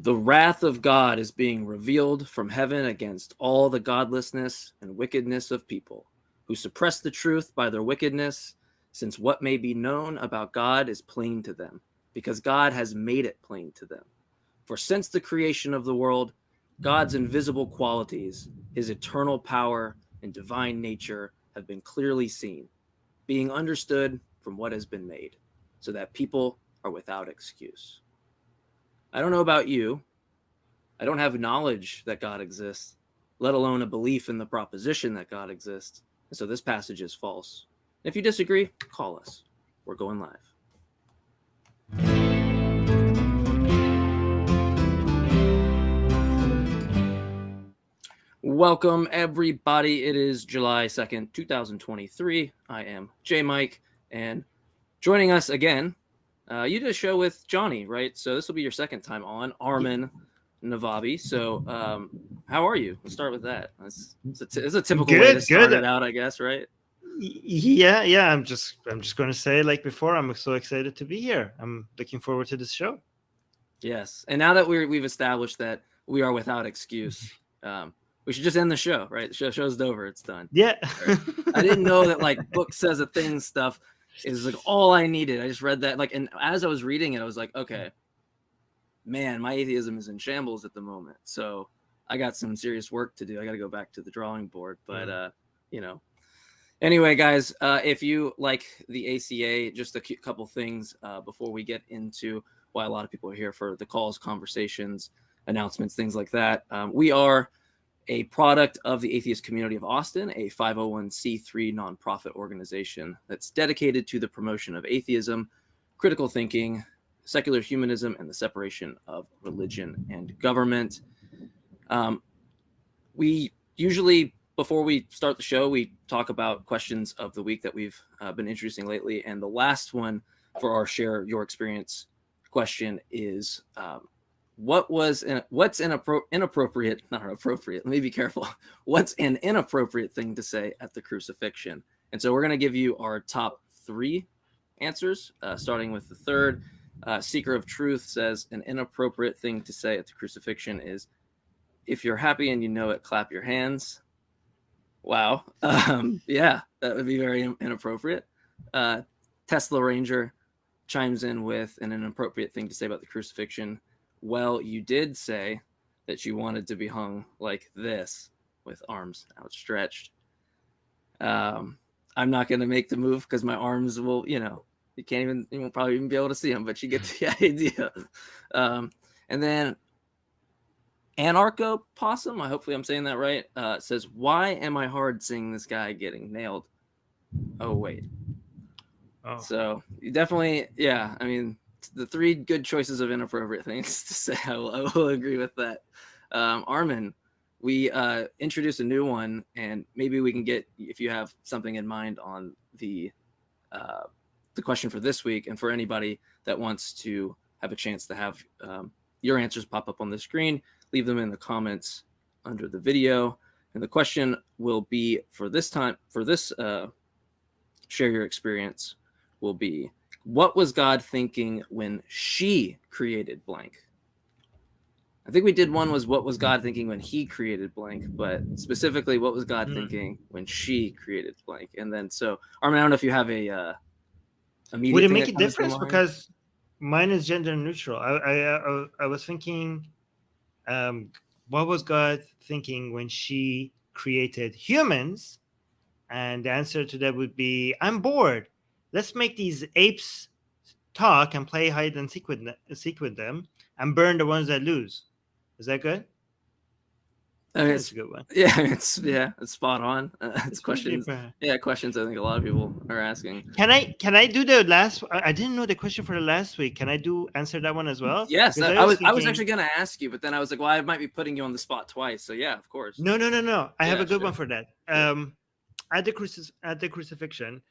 The wrath of God is being revealed from heaven against all the godlessness and wickedness of people who suppress the truth by their wickedness, since what may be known about God is plain to them, because God has made it plain to them. For since the creation of the world, God's invisible qualities, his eternal power and divine nature have been clearly seen, being understood from what has been made, so that people are without excuse. I don't know about you. I don't have knowledge that God exists, let alone a belief in the proposition that God exists. And so this passage is false. If you disagree, call us. We're going live. Welcome, everybody. It is July 2nd, 2023. I am JMike, and joining us again, you did a show with Johnny, right? So this will be your second time on, Armin Navabi. So how are you? Let's start with that. It's a typical way to start it out, I guess, right? Yeah. I'm just going to say, like before, I'm so excited to be here. I'm looking forward to this show. Yes, and now that we've established that we are without excuse, we should just end the show, right? The show's over. It's done. Yeah. Right. I didn't know that like book says a thing stuff is like all I needed. I just read that and as I was reading it, I was like, okay, man, my atheism is in shambles at the moment. So I got some serious work to do. I got to go back to the drawing board. But anyway, guys, if you like the ACA, just a couple things before we get into why a lot of people are here for the calls, conversations, announcements, things like that. We are a product of the Atheist Community of Austin, a 501c3 nonprofit organization that's dedicated to the promotion of atheism, critical thinking, secular humanism, and the separation of religion and government. We usually, before we start the show, we talk about questions of the week that we've been introducing lately. And the last one for our Share Your Experience question is, what's inappropriate? Not appropriate. Let me be careful. What's an inappropriate thing to say at the crucifixion? And so we're going to give you our top 3 answers, starting with the third. Seeker of Truth says an inappropriate thing to say at the crucifixion is, if you're happy and you know it, clap your hands. Wow. Yeah, that would be very inappropriate. Tesla Ranger chimes in with an inappropriate thing to say about the crucifixion. Well, you did say that you wanted to be hung like this with arms outstretched. I'm not going to make the move because my arms will, you won't probably even be able to see them, but you get the idea. And then Anarcho Possum, hopefully I'm saying that right, says, why am I hard seeing this guy getting nailed? Oh, wait. Oh. So you definitely, yeah, I mean, the 3 good choices of inappropriate things to say. I will agree with that. Armin, we introduced a new one, and maybe we can get, if you have something in mind on the question for this week, and for anybody that wants to have a chance to have your answers pop up on the screen, leave them in the comments under the video. And the question will be for this Share Your Experience will be, what was God thinking when she created blank? I think we did one was, what was God thinking when he created blank, but specifically, what was God thinking when she created blank? And then, so Armin, I don't know if you have a immediate. Would it make a difference? Because mine is gender neutral. I was thinking, what was God thinking when she created humans? And the answer to that would be, I'm bored. Let's make these apes talk and play hide and seek with them and burn the ones that lose. Is that good? I mean, it's a good one. Yeah, it's spot on. It's questions. Yeah, questions I think a lot of people are asking. Can I do the last? I didn't know the question for the last week. Can I answer that one as well? Yes, I was actually going to ask you, but then I was like, well, I might be putting you on the spot twice. So yeah, of course. No. I have a good one for that. At the crucifixion,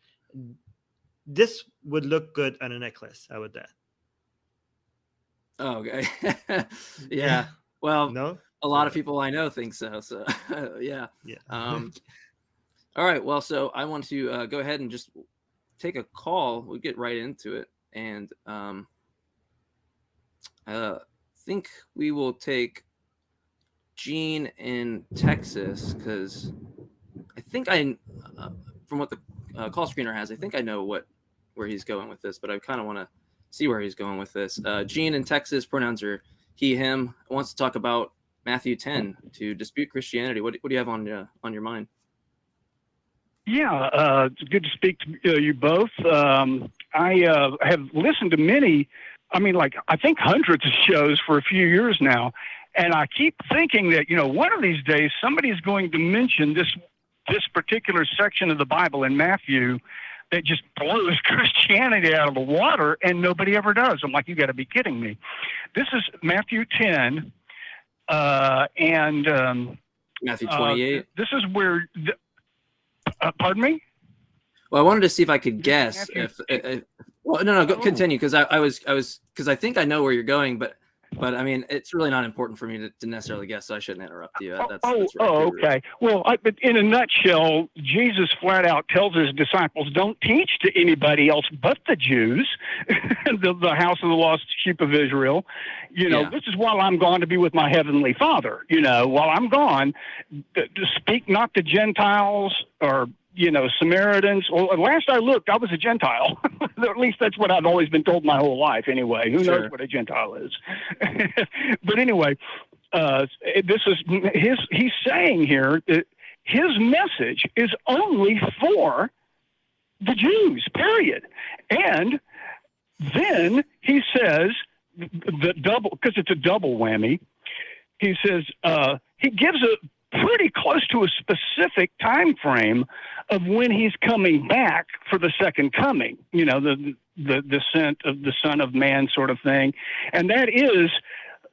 this would look good on a necklace. How would that? Oh, okay. Yeah. Well, no. A lot of people I know think so. So yeah. All right. Well, so I want to go ahead and just take a call. We'll get right into it. And think we will take Gene in Texas, because I think from what the call screener has, I think I know where he's going with this, but I kind of want to see where he's going with this. Gene in Texas, pronouns are he, him, wants to talk about Matthew 10 to dispute Christianity. What do you have on your mind? Yeah, it's good to speak to you both. I have listened to many, I think hundreds of shows for a few years now, and I keep thinking that, one of these days somebody's going to mention this particular section of the Bible in Matthew that just blows Christianity out of the water, and nobody ever does. I'm like, you got to be kidding me. This is Matthew 10, and Matthew 28. This is where... pardon me? Well, I wanted to see if I could guess continue, because I think I know where you're going, but I mean, it's really not important for me to necessarily guess, so I shouldn't interrupt you. That's okay. Well, but in a nutshell, Jesus flat out tells his disciples, don't teach to anybody else but the Jews, the house of the lost sheep of Israel. This is while I'm gone to be with my heavenly Father. While I'm gone, to speak not to Gentiles or Samaritans. Well, last I looked, I was a Gentile. At least that's what I've always been told my whole life anyway. Who knows what a Gentile is? But anyway, this is he's saying here that his message is only for the Jews, period. And then he says the double, because it's a double whammy. He says he gives a pretty close to a specific time frame of when he's coming back for the second coming, the descent of the Son of Man sort of thing. And that is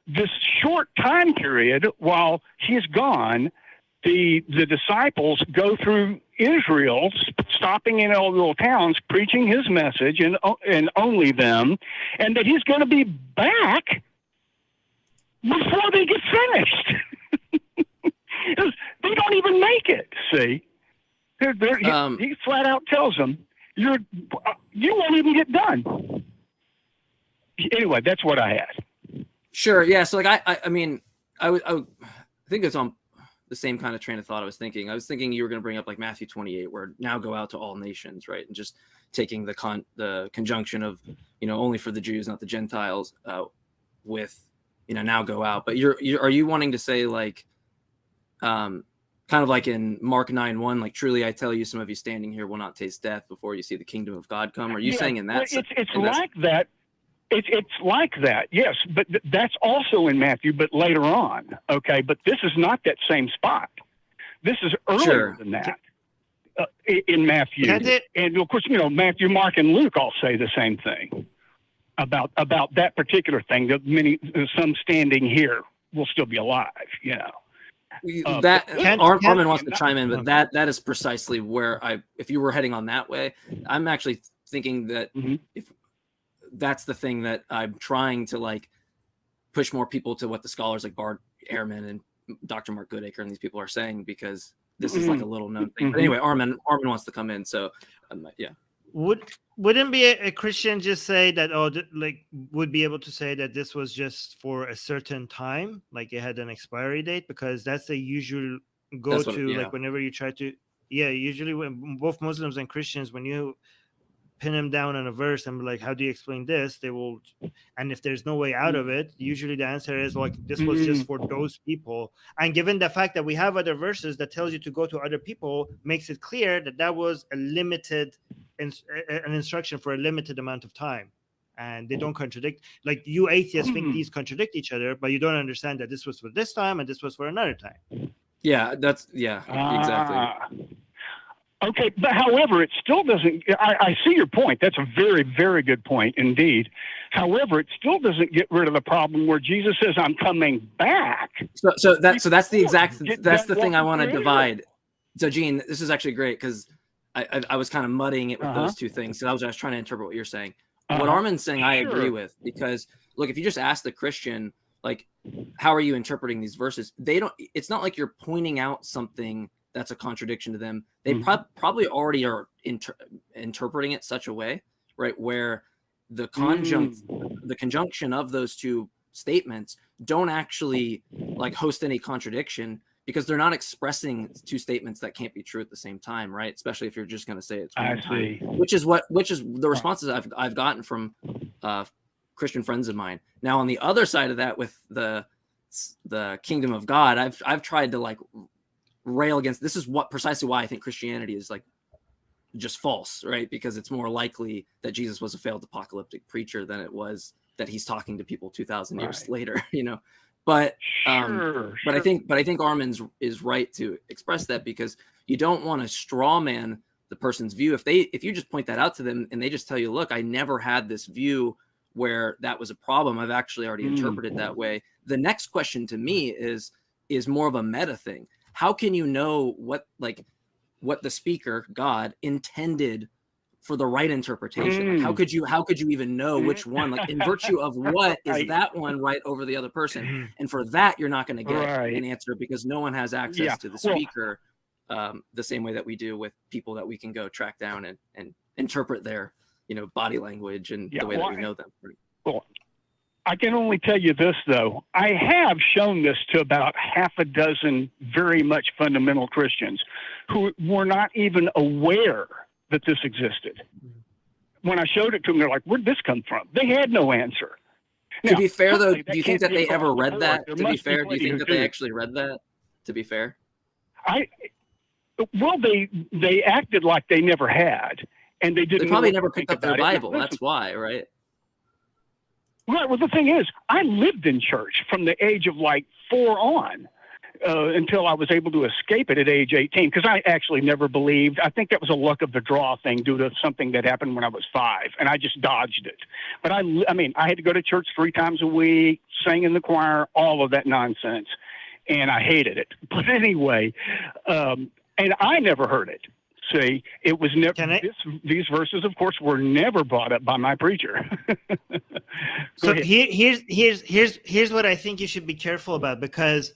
this short time period while he's gone, the disciples go through Israel, stopping in all little towns, preaching his message and only them, and that he's going to be back before they get finished. They don't even make it. See, he flat out tells them, "You won't even get done." Anyway, that's what I had. Sure. Yeah. So, I mean, I think it's on the same kind of train of thought. I was thinking you were going to bring up like Matthew 28, where now go out to all nations, right? And just taking the conjunction of only for the Jews, not the Gentiles, with now go out. But are you wanting to say like, kind of like in Mark 9:1, like truly I tell you, some of you standing here will not taste death before you see the kingdom of God come? Are you saying in that? It's like that. It's like that, yes. But that's also in Matthew, but later on. Okay, but this is not that same spot. This is earlier than that in Matthew. And of course, Matthew, Mark, and Luke all say the same thing about that particular thing. That some standing here will still be alive. Armin wants to chime in, but that is precisely where if you were heading on that way, I'm actually thinking that if that's the thing that I'm trying to like push more people to what the scholars like Bart Ehrman and Dr. Mark Goodacre and these people are saying, because this is like a little known thing. But anyway, Armin wants to come in, so yeah. Wouldn't be a Christian just say that, would be able to say that this was just for a certain time, like it had an expiry date, because that's the usual go-to. Like whenever you try to, usually when both Muslims and Christians, when you pin them down on a verse and be like, how do you explain this? They will, and if there's no way out of it, usually the answer is like, this was just for those people. And given the fact that we have other verses that tells you to go to other people, makes it clear that was a limited an instruction for a limited amount of time, and they don't contradict. Like you atheists think these contradict each other, but you don't understand that this was for this time and this was for another time. Exactly. Okay, but however, it still doesn't. I see your point. That's a very, very good point indeed. However, it still doesn't get rid of the problem where Jesus says, "I'm coming back." So that's the thing I want to divide. So, Gene, this is actually great because I was kind of muddying it with those two things. So I was trying to interpret what you're saying. What Armin's saying, I agree with, because look, if you just ask the Christian, like, how are you interpreting these verses? It's not like you're pointing out something that's a contradiction to them. They probably already are interpreting it such a way, right, where the conjunction of those two statements don't actually like host any contradiction, because they're not expressing two statements that can't be true at the same time, right? Especially if you're just going to say it's one time, which is the responses I've gotten from Christian friends of mine. Now, on the other side of that, with the kingdom of God, I've tried to like rail against. This is precisely why I think Christianity is like just false, right? Because it's more likely that Jesus was a failed apocalyptic preacher than it was that he's talking to people 2,000 years later, you know. But I think Armin is right to express that, because you don't want to straw man the person's view. If you just point that out to them and they just tell you, look, I never had this view where that was a problem, I've actually already interpreted that way. The next question to me is more of a meta thing. How can you know what the speaker, God, intended for the right interpretation? Like, how could you even know which one, like, in virtue of what is that one right over the other person? And for that, you're not going to get an answer, because no one has access to the speaker the same way that we do with people that we can go track down and interpret their, you know, body language and the way that we know them. Well, I can only tell you this, though. I have shown this to about half a dozen very much fundamental Christians who were not even aware that this existed. When I showed it to them, they're like, where'd this come from? They had no answer. To be fair, though, do you think that they ever read that? To be fair, do you think that they actually read that? To be fair? Well, they acted like they never had, and they didn't. They probably never picked up their Bible. That's why, right? Right. Well, the thing is, I lived in church from the age of like 4 on until I was able to escape it at age 18, because I actually never believed. I think that was a luck of the draw thing due to something that happened when I was 5, and I just dodged it. But I mean, I had to go to church 3 times a week, sang in the choir, all of that nonsense, and I hated it. But anyway, and I never heard it. See, it was never. These verses, of course, were never brought up by my preacher. So here's what I think you should be careful about, because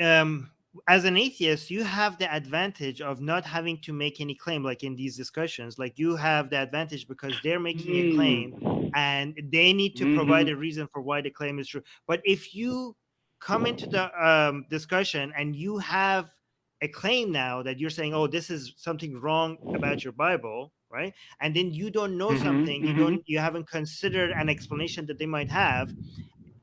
as an atheist, you have the advantage of not having to make any claim, like in these discussions. Like, you have the advantage because they're making a claim and they need to provide a reason for why the claim is true. But if you come into the discussion and you have a claim now that you're saying, oh, this is something wrong about your Bible, right? And then you don't know something, you haven't considered an explanation that they might have.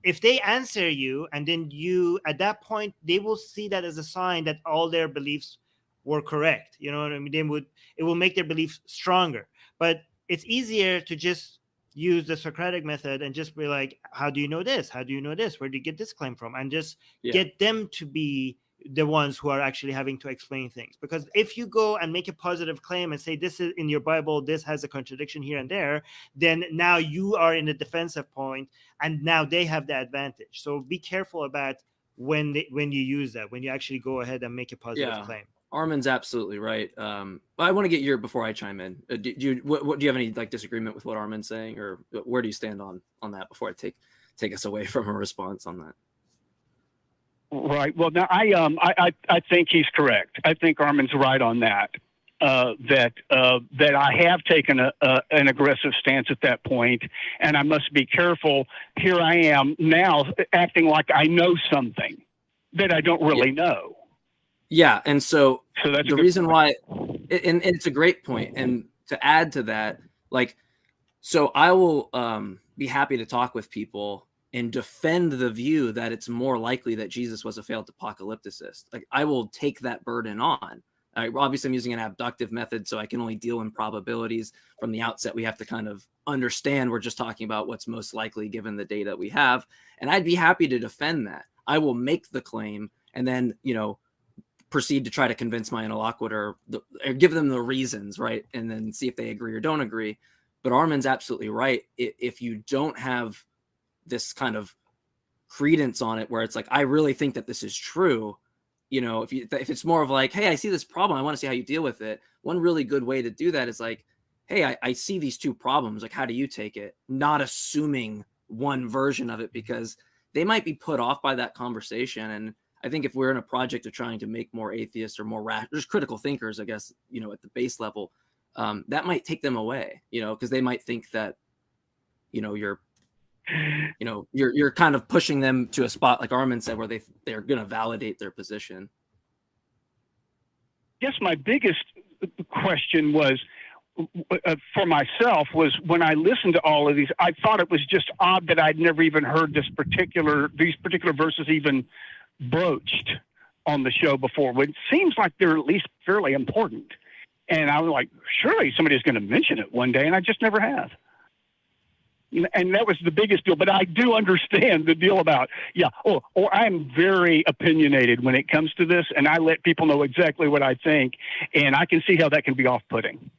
If they answer you, and then you, at that point, they will see that as a sign that all their beliefs were correct. You know what I mean? It will make their beliefs stronger. But it's easier to just use the Socratic method and just be like, how do you know this? How do you know this? Where do you get this claim from? And just get them to be the ones who are actually having to explain things. Because if you go and make a positive claim and say, this is in your Bible, this has a contradiction here and there, then now you are in a defensive point, and now they have the advantage. So be careful about when you use that, when you actually go ahead and make a positive claim. Armin's absolutely right. I want to get your, before I chime in, do you have any like disagreement with what Armin's saying, or where do you stand on that before I take us away from a response on that? Right. Well, now I think he's correct. I think Armin's right on that. That I have taken an aggressive stance at that point, and I must be careful. Here I am now acting like I know something that I don't really know. Yeah, and so that's the reason why, and it's a great point. And to add to that, like, so I will be happy to talk with people and defend the view that it's more likely that Jesus was a failed apocalypticist. Like, I will take that burden on. Obviously, I'm using an abductive method, so I can only deal in probabilities. From the outset, we have to kind of understand we're just talking about what's most likely given the data we have. And I'd be happy to defend that. I will make the claim and then, proceed to try to convince my interlocutor, or give them the reasons, right? And then see if they agree or don't agree. But Armin's absolutely right. If you don't have this kind of credence on it, where it's like, I really think that this is true, if it's more of like, hey, I see this problem, I want to see how you deal with it. One really good way to do that is like, hey, I see these 2 problems, like, how do you take it? Not assuming one version of it, because they might be put off by that conversation. And I think if we're in a project of trying to make more atheists or more there's critical thinkers, I guess, at the base level, that might take them away, because they might think that, you're you know, you're kind of pushing them to a spot, like Armin said, where they're going to validate their position. Guess my biggest question was, for myself, was when I listened to all of these, I thought it was just odd that I'd never even heard these particular verses even broached on the show before. But it seems like they're at least fairly important. And I was like, surely somebody's going to mention it one day, and I just never have. And that was the biggest deal. But I do understand the deal about, or I'm very opinionated when it comes to this, and I let people know exactly what I think, and I can see how that can be off-putting.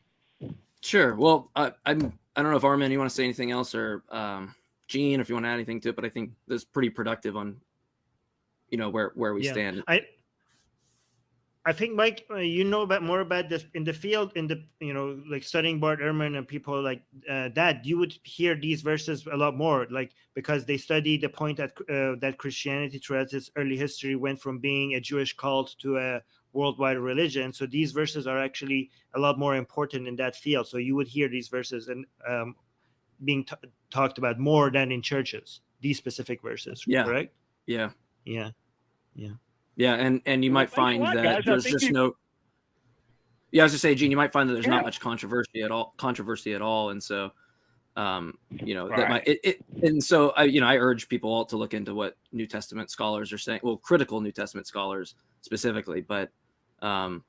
Sure. Well, I don't know if Armin, you want to say anything else, or Gene, if you want to add anything to it, but I think this is pretty productive on, you know, where we stand. I think, Mike, you know more about this in the field, like studying Bart Ehrman and people like that. You would hear these verses a lot more, like, because they study the point that Christianity throughout its early history went from being a Jewish cult to a worldwide religion. So these verses are actually a lot more important in that field. So you would hear these verses and being talked about more than in churches. These specific verses, correct? Yeah. Yeah, and you might find that there's just no. Yeah, I was just saying, Gene, you might find that there's not much controversy at all, and so, you know, that might and so I urge people all to look into what New Testament scholars are saying. Well, critical New Testament scholars specifically, but you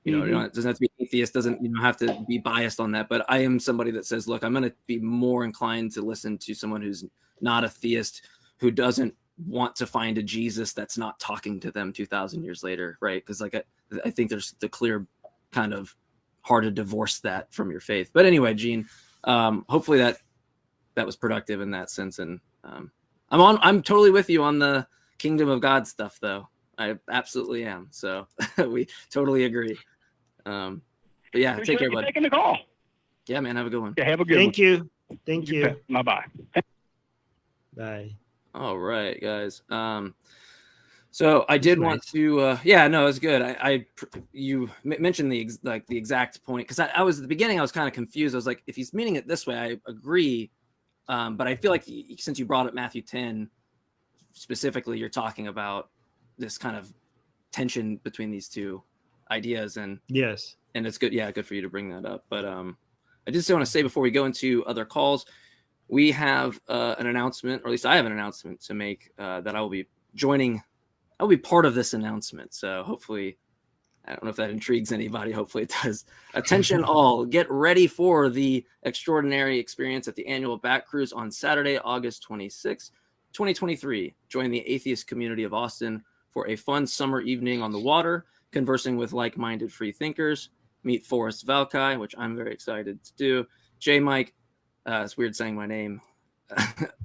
know, it doesn't have to be atheist, doesn't have to be biased on that. But I am somebody that says, look, I'm going to be more inclined to listen to someone who's not a theist, who doesn't want to find a Jesus that's not talking to them 2,000 years later, right? Because like I think there's the clear kind of hard to divorce that from your faith. But anyway, Gene, hopefully that was productive in that sense, and I'm totally with you on the kingdom of God stuff, though. I absolutely am. So we totally agree. But yeah, take care, buddy. Taking the call. Yeah, man, have a good one. Yeah, have a good one. Thank you. Bye. Bye. All right, guys. So I did want to, it was good. You mentioned the exact point, because I was at the beginning, I was kind of confused. I was like, if he's meaning it this way, I agree. But I feel like since you brought up Matthew 10 specifically, you're talking about this kind of tension between these two ideas, and yes, and it's good. Yeah, good for you to bring that up. But I just want to say before we go into other calls, we have an announcement, or at least I have an announcement to make that I will be joining. I'll be part of this announcement. So hopefully, I don't know if that intrigues anybody. Hopefully it does. Attention all, get ready for the extraordinary experience at the annual Back Cruise on Saturday, August 26, 2023. Join the atheist community of Austin for a fun summer evening on the water, conversing with like-minded free thinkers. Meet Forrest Valkai, which I'm very excited to do. JMike, it's weird saying my name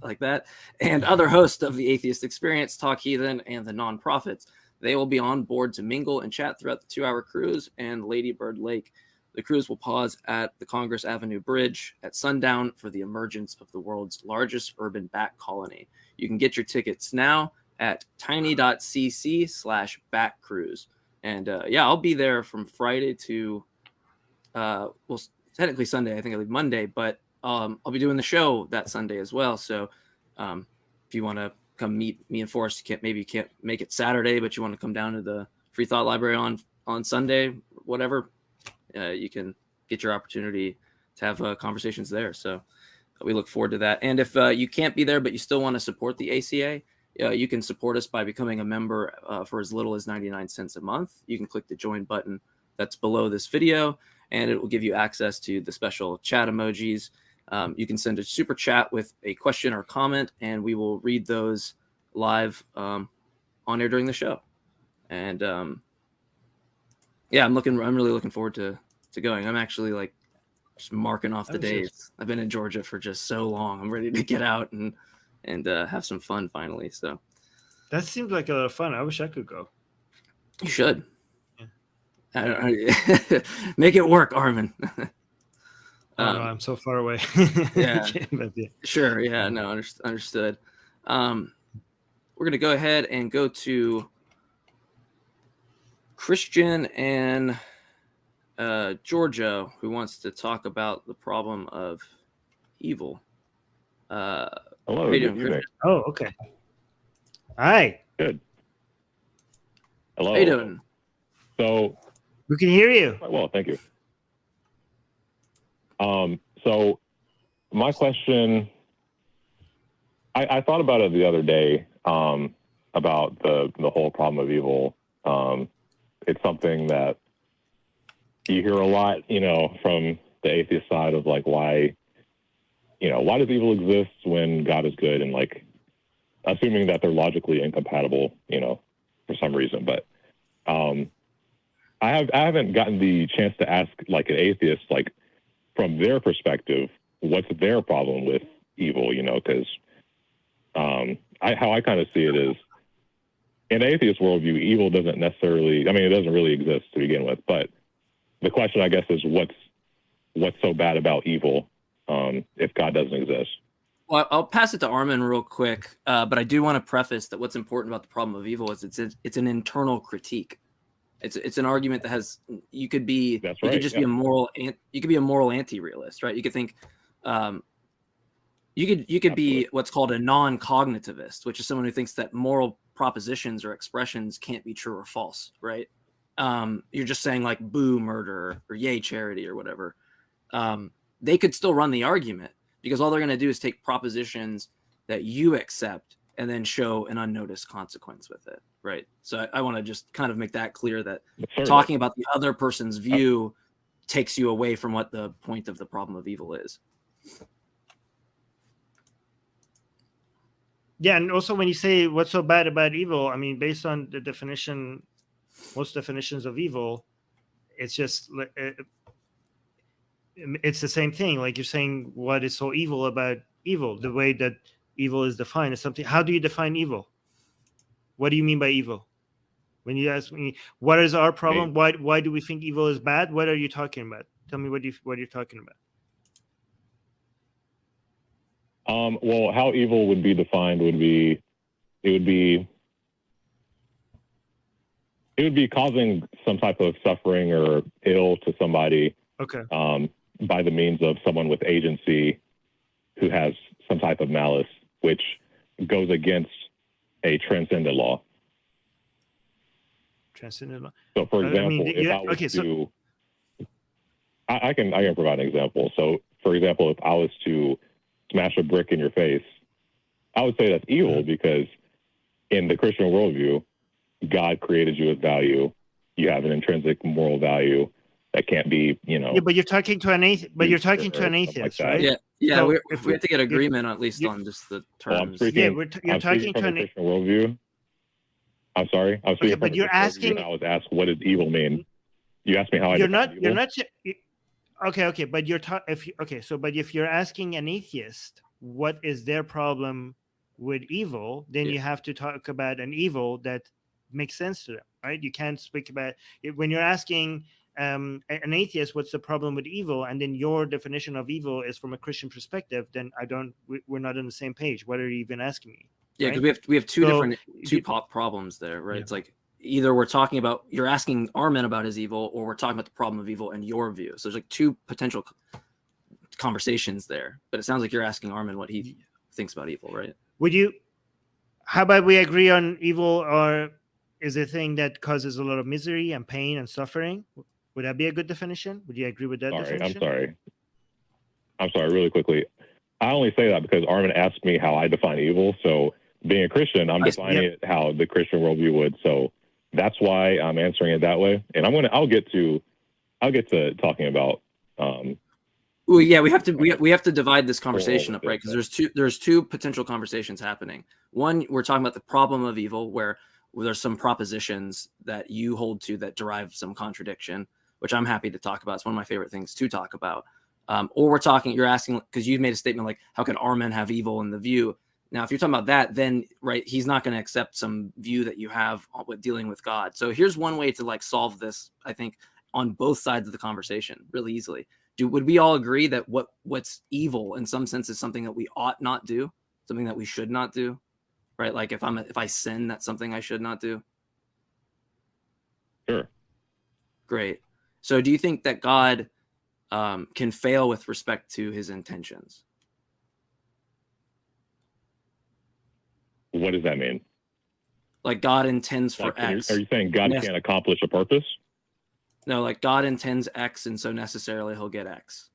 like that, and other hosts of the Atheist Experience, Talk Heathen, and the Nonprofits. They will be on board to mingle and chat throughout the 2-hour cruise and Lady Bird Lake. The cruise will pause at the Congress Avenue Bridge at sundown for the emergence of the world's largest urban bat colony. You can get your tickets now at tiny.cc/backcruise. And I'll be there from Friday to, technically Sunday. I think I leave Monday, but I'll be doing the show that Sunday as well. So if you want to come meet me and Forrest, you can't make it Saturday, but you want to come down to the Free Thought Library on Sunday, whatever, you can get your opportunity to have conversations there. So we look forward to that. And if you can't be there, but you still want to support the ACA, you can support us by becoming a member for as little as 99 cents a month. You can click the join button that's below this video, and it will give you access to the special chat emojis. You can send a super chat with a question or comment, and we will read those live on air during the show. And I'm really looking forward to going. I'm actually just marking off the days. I've been in Georgia for just so long. I'm ready to get out and have some fun finally. So that seems like a lot of fun. I wish I could go. You should. Yeah. Make it work, Armin. I'm so far away. Yeah. Sure. Yeah. No. Understood. We're gonna go ahead and go to Christian and Georgia, who wants to talk about the problem of evil. Hello. How you doing, Chris? Oh, okay. Hi. Good. Hello. How you doing? So We can hear you. well, thank you. So my question, I thought about it the other day, about the whole problem of evil. It's something that you hear a lot, from the atheist side of like, why does evil exist when God is good? And like, assuming that they're logically incompatible, for some reason. But I haven't gotten the chance to ask like an atheist, like from their perspective, what's their problem with evil? Because how I kind of see it is, in atheist worldview, evil doesn't necessarily, it doesn't really exist to begin with. But the question, I guess, is what's so bad about evil if God doesn't exist? Well, I'll pass it to Armin real quick, but I do want to preface that what's important about the problem of evil is it's an internal critique. It's an argument that has you could be That's you right, could just yeah. be a moral anti-realist, right? You could think you could Absolutely. be what's called a non-cognitivist, which is someone who thinks that moral propositions or expressions can't be true or false, right? You're just saying like boo murder or yay charity or whatever. They could still run the argument because all they're going to do is take propositions that you accept and then show an unnoticed consequence with it, right? So I want to just kind of make that clear that Certainly. talking about the other person's view takes you away from what the point of the problem of evil is. Yeah, and also when you say what's so bad about evil, based on the definition, most definitions of evil, it's just it's the same thing. Like you're saying, what is so evil about evil? The way that evil is defined is something. How do you define evil? What do you mean by evil? When you ask me, what is our problem? Why do we think evil is bad? What are you talking about? Tell me what you're talking about. Well, how evil would be defined would be causing some type of suffering or ill to somebody. Okay. By the means of someone with agency who has some type of malice, which goes against a transcendent law. Transcendent law. So, for example, if I was to, I can provide an example. So, for example, if I was to smash a brick in your face, I would say that's evil because in the Christian worldview, God created you with value. You have an intrinsic moral value that can't be, Yeah, but you're talking to an atheist. But you're talking to an atheist, like right? Yeah. So we have to get agreement at least on just the terms. You're talking to an Christian worldview. I'm sorry. I was speaking but you're asking. I was asked, what does evil mean? You asked me how I define evil. You're not. Okay, but if you're asking an atheist what is their problem with evil, then you have to talk about an evil that makes sense to them, right? You can't speak about it when you're asking an atheist what's the problem with evil, and then your definition of evil is from a Christian perspective. Then we're not on the same page. What are you even asking me? Yeah, because we have two problems there, right? Yeah. It's like either we're talking about you're asking Armin about his evil, or we're talking about the problem of evil and your view. So there's like two potential conversations there. But it sounds like you're asking Armin what he thinks about evil, right? How about we agree on evil or is a thing that causes a lot of misery and pain and suffering? Would that be a good definition? Would you agree with that definition? I'm sorry, really quickly. I only say that because Armin asked me how I define evil. So being a Christian, I'm defining it how the Christian worldview would. So that's why I'm answering it that way. And I'll get to talking about. Well, yeah, we have to divide this conversation up, right? Because there's two potential conversations happening. One, we're talking about the problem of evil, where there's some propositions that you hold to that derive some contradiction, which I'm happy to talk about. It's one of my favorite things to talk about. Or you're asking, because you made a statement like, how could Armin have evil in the view? Now, if you're talking about that, then right, he's not going to accept some view that you have with dealing with God. So here's one way to like solve this, I think, on both sides of the conversation really easily. Would we all agree that what's evil in some sense is something that we ought not do, something that we should not do, right? Like if I sin, that's something I should not do. Sure. Great. So do you think that God can fail with respect to his intentions? What does that mean? Like God intends for Like, X. are you saying God can't accomplish a purpose? No, like God intends X, and so necessarily he'll get X.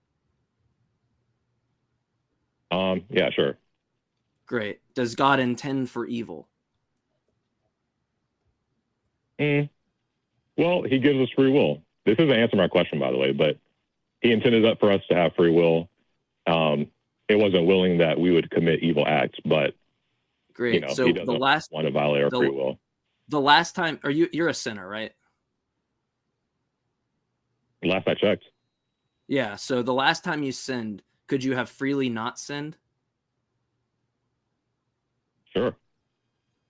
Yeah, sure. Great. Does God intend for evil? Well, he gives us free will. This doesn't answer my question, by the way, but he intended that for us to have free will. It wasn't willing that we would commit evil acts, but great. So he doesn't want to violate our free will. The last time, you're a sinner, right? Last I checked. Yeah. So the last time you sinned, could you have freely not sinned? Sure.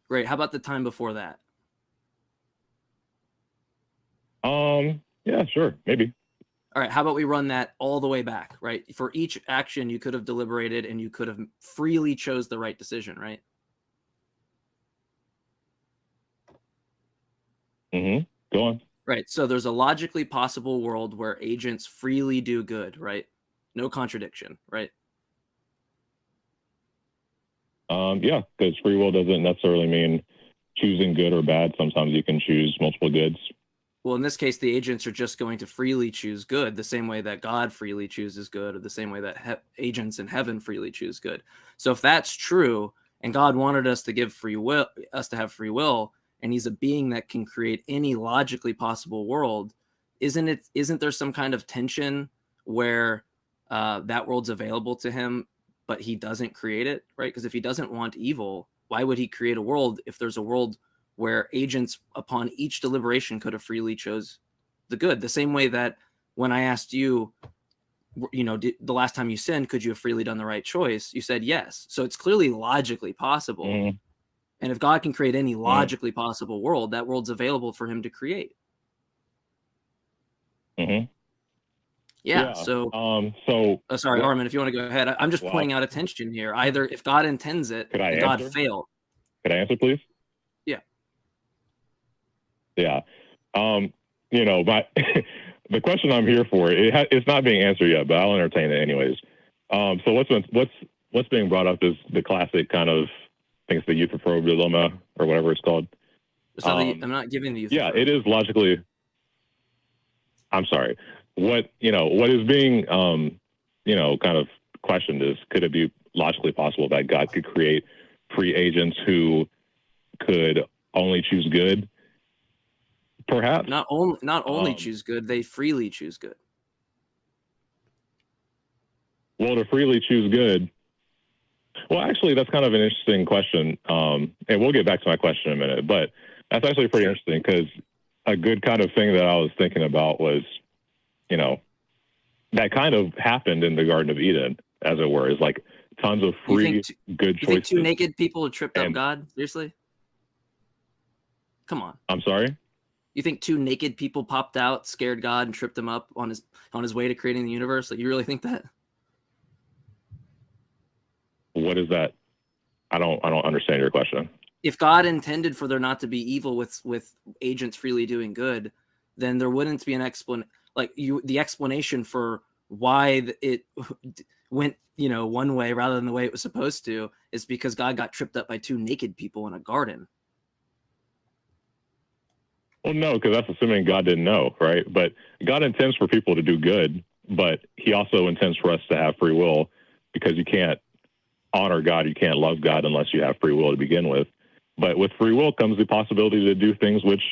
Great. How about the time before that? Yeah, sure, maybe. All right. How about we run that all the way back, right? For each action, you could have deliberated and you could have freely chose the right decision, right? Go on. Right. So there's a logically possible world where agents freely do good, right? No contradiction, right? Yeah, because free will doesn't necessarily mean choosing good or bad. Sometimes you can choose multiple goods. Well, in this case, the agents are just going to freely choose good, the same way that God freely chooses good, or the same way that agents in heaven freely choose good. So if that's true, and God wanted us to give free will, us to have free will, and he's a being that can create any logically possible world, isn't there some kind of tension where that world's available to him, but he doesn't create it, right? Because if he doesn't want evil, why would he create a world if there's a world where agents upon each deliberation could have freely chose the good? The same way that when I asked you, the last time you sinned, could you have freely done the right choice? You said yes. So it's clearly logically possible. And if God can create any logically possible world, that world's available for him to create. Yeah. So, sorry, Armin, if you want to go ahead, I'm just pointing out a tension here. Either if God intends it, and God failed. Could I answer, please? Yeah. The question I'm here for, it's not being answered yet, but I'll entertain it anyways. So what's being brought up is the classic kind of, I think it's the euthyphrobe dilemma or whatever it's called. I'm not giving the euthyphrobe. Yeah, it is logically. I'm sorry. What is being, kind of questioned is, could it be logically possible that God could create free agents who could only choose good? Perhaps. Not only choose good, they freely choose good. Well, to freely choose good. Well, actually, that's kind of an interesting question. And we'll get back to my question in a minute, but that's actually pretty interesting, because a good kind of thing that I was thinking about was, that kind of happened in the Garden of Eden, as it were, is like tons of free good choices. You think two naked people tripped up God? Seriously? Come on. I'm sorry? You think two naked people popped out, scared God, and tripped him up on his way to creating the universe? Like, you really think that? What is that? I don't understand your question. If God intended for there not to be evil with agents freely doing good, then there wouldn't be an the explanation for why it went one way rather than the way it was supposed to is because God got tripped up by two naked people in a garden. Well, no, because that's assuming God didn't know, right? But God intends for people to do good, but he also intends for us to have free will, because you can't honor God, you can't love God unless you have free will to begin with. But with free will comes the possibility to do things which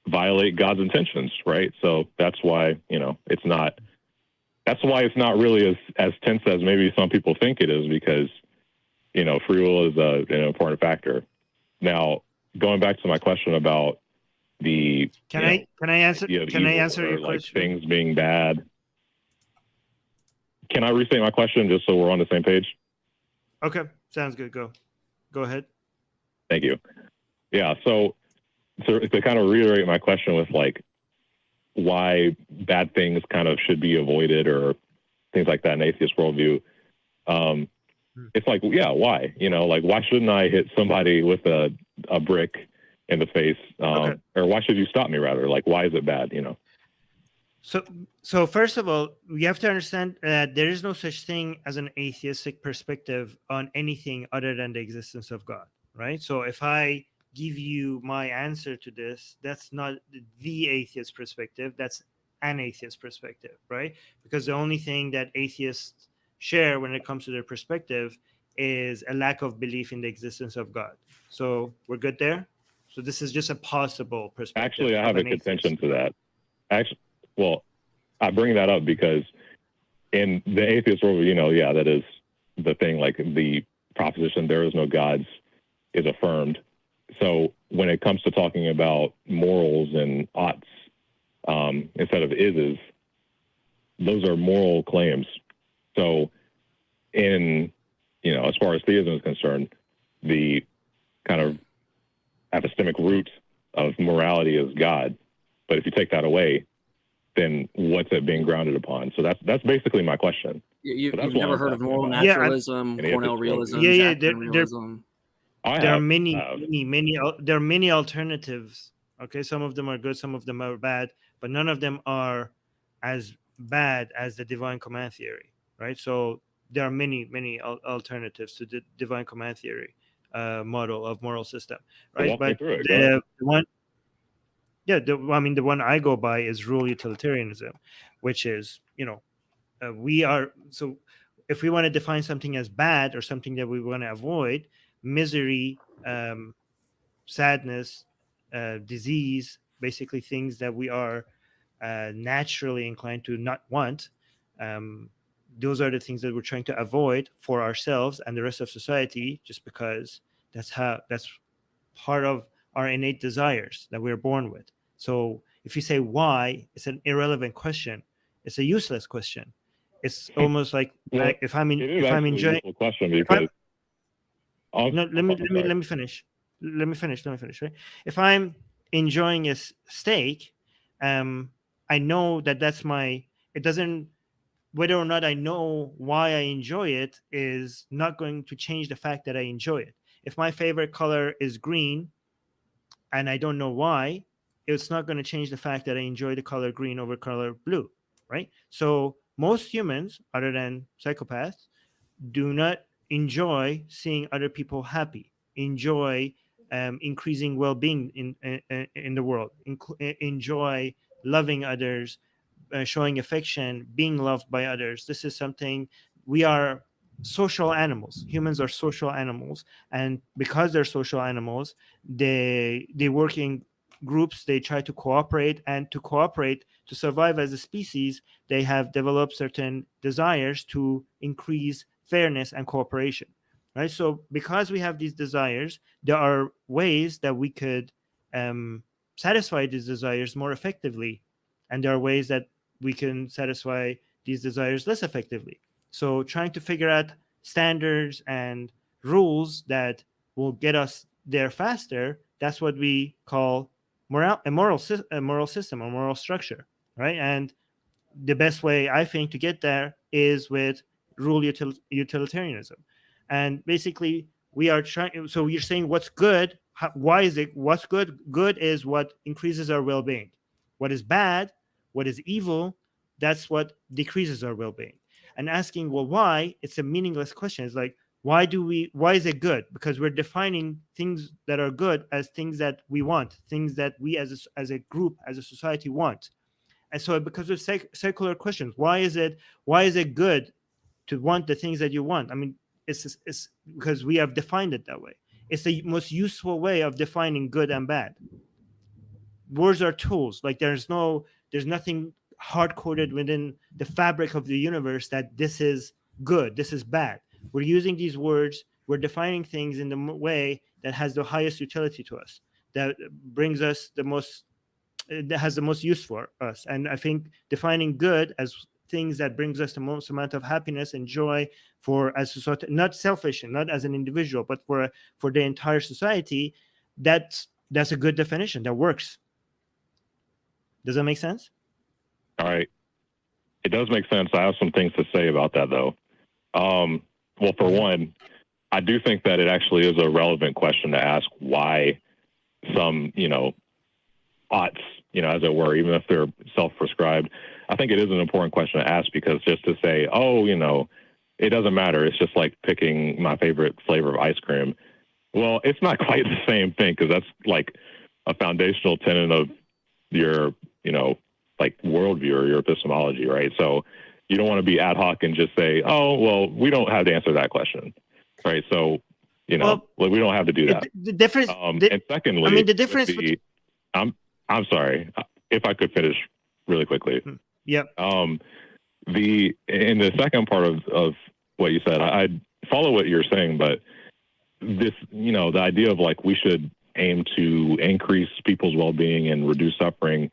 violate God's intentions, right? So that's why, it's not really as tense as maybe some people think it is, because, free will is an important factor. Now, going back to my question about can I answer your question? Things being bad. Can I restate my question just so we're on the same page? Okay, sounds good. Go ahead. Thank you. Yeah, so to kind of reiterate my question with why bad things kind of should be avoided or things like that in atheist worldview. It's like, yeah, why? Why shouldn't I hit somebody with a brick in the face, or why should you stop me rather? Why is it bad? So first of all, we have to understand that there is no such thing as an atheistic perspective on anything other than the existence of God, right? So if I give you my answer to this, that's not the atheist perspective, that's an atheist perspective, right? Because the only thing that atheists share when it comes to their perspective is a lack of belief in the existence of God. So we're good there. So this is just a possible perspective. Actually, I have a contention to that. Actually, well, I bring that up because in the atheist world, that is the thing. Like the proposition, there is no gods, is affirmed. So when it comes to talking about morals and oughts instead of ises, those are moral claims. So as far as theism is concerned, the kind of epistemic root of morality is God. But if you take that away, then what's it being grounded upon? So that's basically my question. You've never heard of moral naturalism, Cornell realism, Jackson realism? There are many alternatives. Okay, some of them are good, some of them are bad, but none of them are as bad as the divine command theory, right? So there are many alternatives to the divine command theory model of moral system, right? But the one I go by is rule utilitarianism, which is so if we want to define something as bad or something that we want to avoid, misery, sadness, disease, basically things that we are naturally inclined to not want, those are the things that we're trying to avoid for ourselves and the rest of society, just because that's part of our innate desires that we're born with. So if you say why, it's an irrelevant question. It's a useless question. It's almost like if I'm enjoying a question because let me finish. Right? If I'm enjoying a steak, I know that's it doesn't, whether or not I know why I enjoy it is not going to change the fact that I enjoy it. If my favorite color is green and I don't know why, it's not going to change the fact that I enjoy the color green over color blue, right? So most humans, other than psychopaths, do not enjoy seeing other people happy, enjoy increasing well-being in the world, enjoy loving others, showing affection, being loved by others. This is something, we are social animals. Humans are social animals, and because they're social animals, they work in groups. They try to cooperate, and to survive as a species, they have developed certain desires to increase fairness and cooperation, right? So because we have these desires, there are ways that we could satisfy these desires more effectively, and there are ways that we can satisfy these desires less effectively. So trying to figure out standards and rules that will get us there faster, that's what we call a moral system or moral structure, right? And the best way, I think, to get there is with rule utilitarianism. And basically, we are trying. So you're saying what's good? Why is it? What's good? Good is what increases our well-being. What is bad? What is evil? That's what decreases our well-being. And asking, well, why? It's a meaningless question. It's like, why is it good? Because we're defining things that are good as things that we want, things that we as a group, as a society want. And so because of secular questions, why is it good to want the things that you want? I mean, it's because we have defined it that way. It's the most useful way of defining good and bad. Words are tools. Like there's nothing hard-coded within the fabric of the universe that this is good, this is bad. We're using these words, we're defining things in the way that has the highest utility to us, that brings us that has the most use for us. And I think defining good as things that brings us the most amount of happiness and joy as a society, not selfish and not as an individual, but for the entire society, that's a good definition that works. Does that make sense? All right. It does make sense. I have some things to say about that, though. Well, for one, I do think that it actually is a relevant question to ask why some, oughts, as it were, even if they're self-prescribed. I think it is an important question to ask, because just to say, it doesn't matter, it's just like picking my favorite flavor of ice cream. Well, it's not quite the same thing because that's like a foundational tenet of your, like worldview or your epistemology, right? So you don't want to be ad hoc and just say, oh, well, we don't have to answer that question, right? So, we don't have to do that. The difference. And secondly, I mean, the difference. I'm sorry if I could finish really quickly. Yeah. In the second part of what you said, I follow what you're saying, but this, the idea of like we should aim to increase people's well-being and reduce suffering,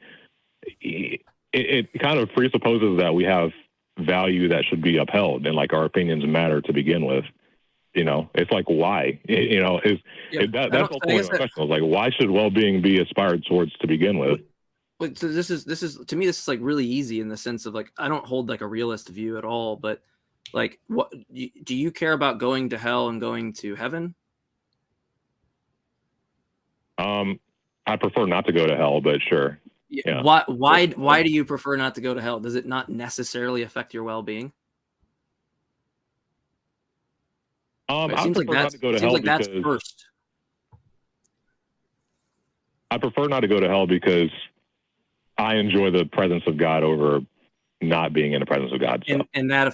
it kind of presupposes that we have value that should be upheld and like our opinions matter to begin with. It's like why? That's the point of the question. Like, why should well-being be aspired towards to begin with? So this is to me, this is like really easy in the sense of like I don't hold like a realist view at all, but like what do you care about going to hell and going to heaven? I prefer not to go to hell, but sure. Yeah. Why do you prefer not to go to hell? Does it not necessarily affect your well-being? It seems like that's, that's first. I prefer not to go to hell because I enjoy the presence of God over not being in the presence of God. So. And that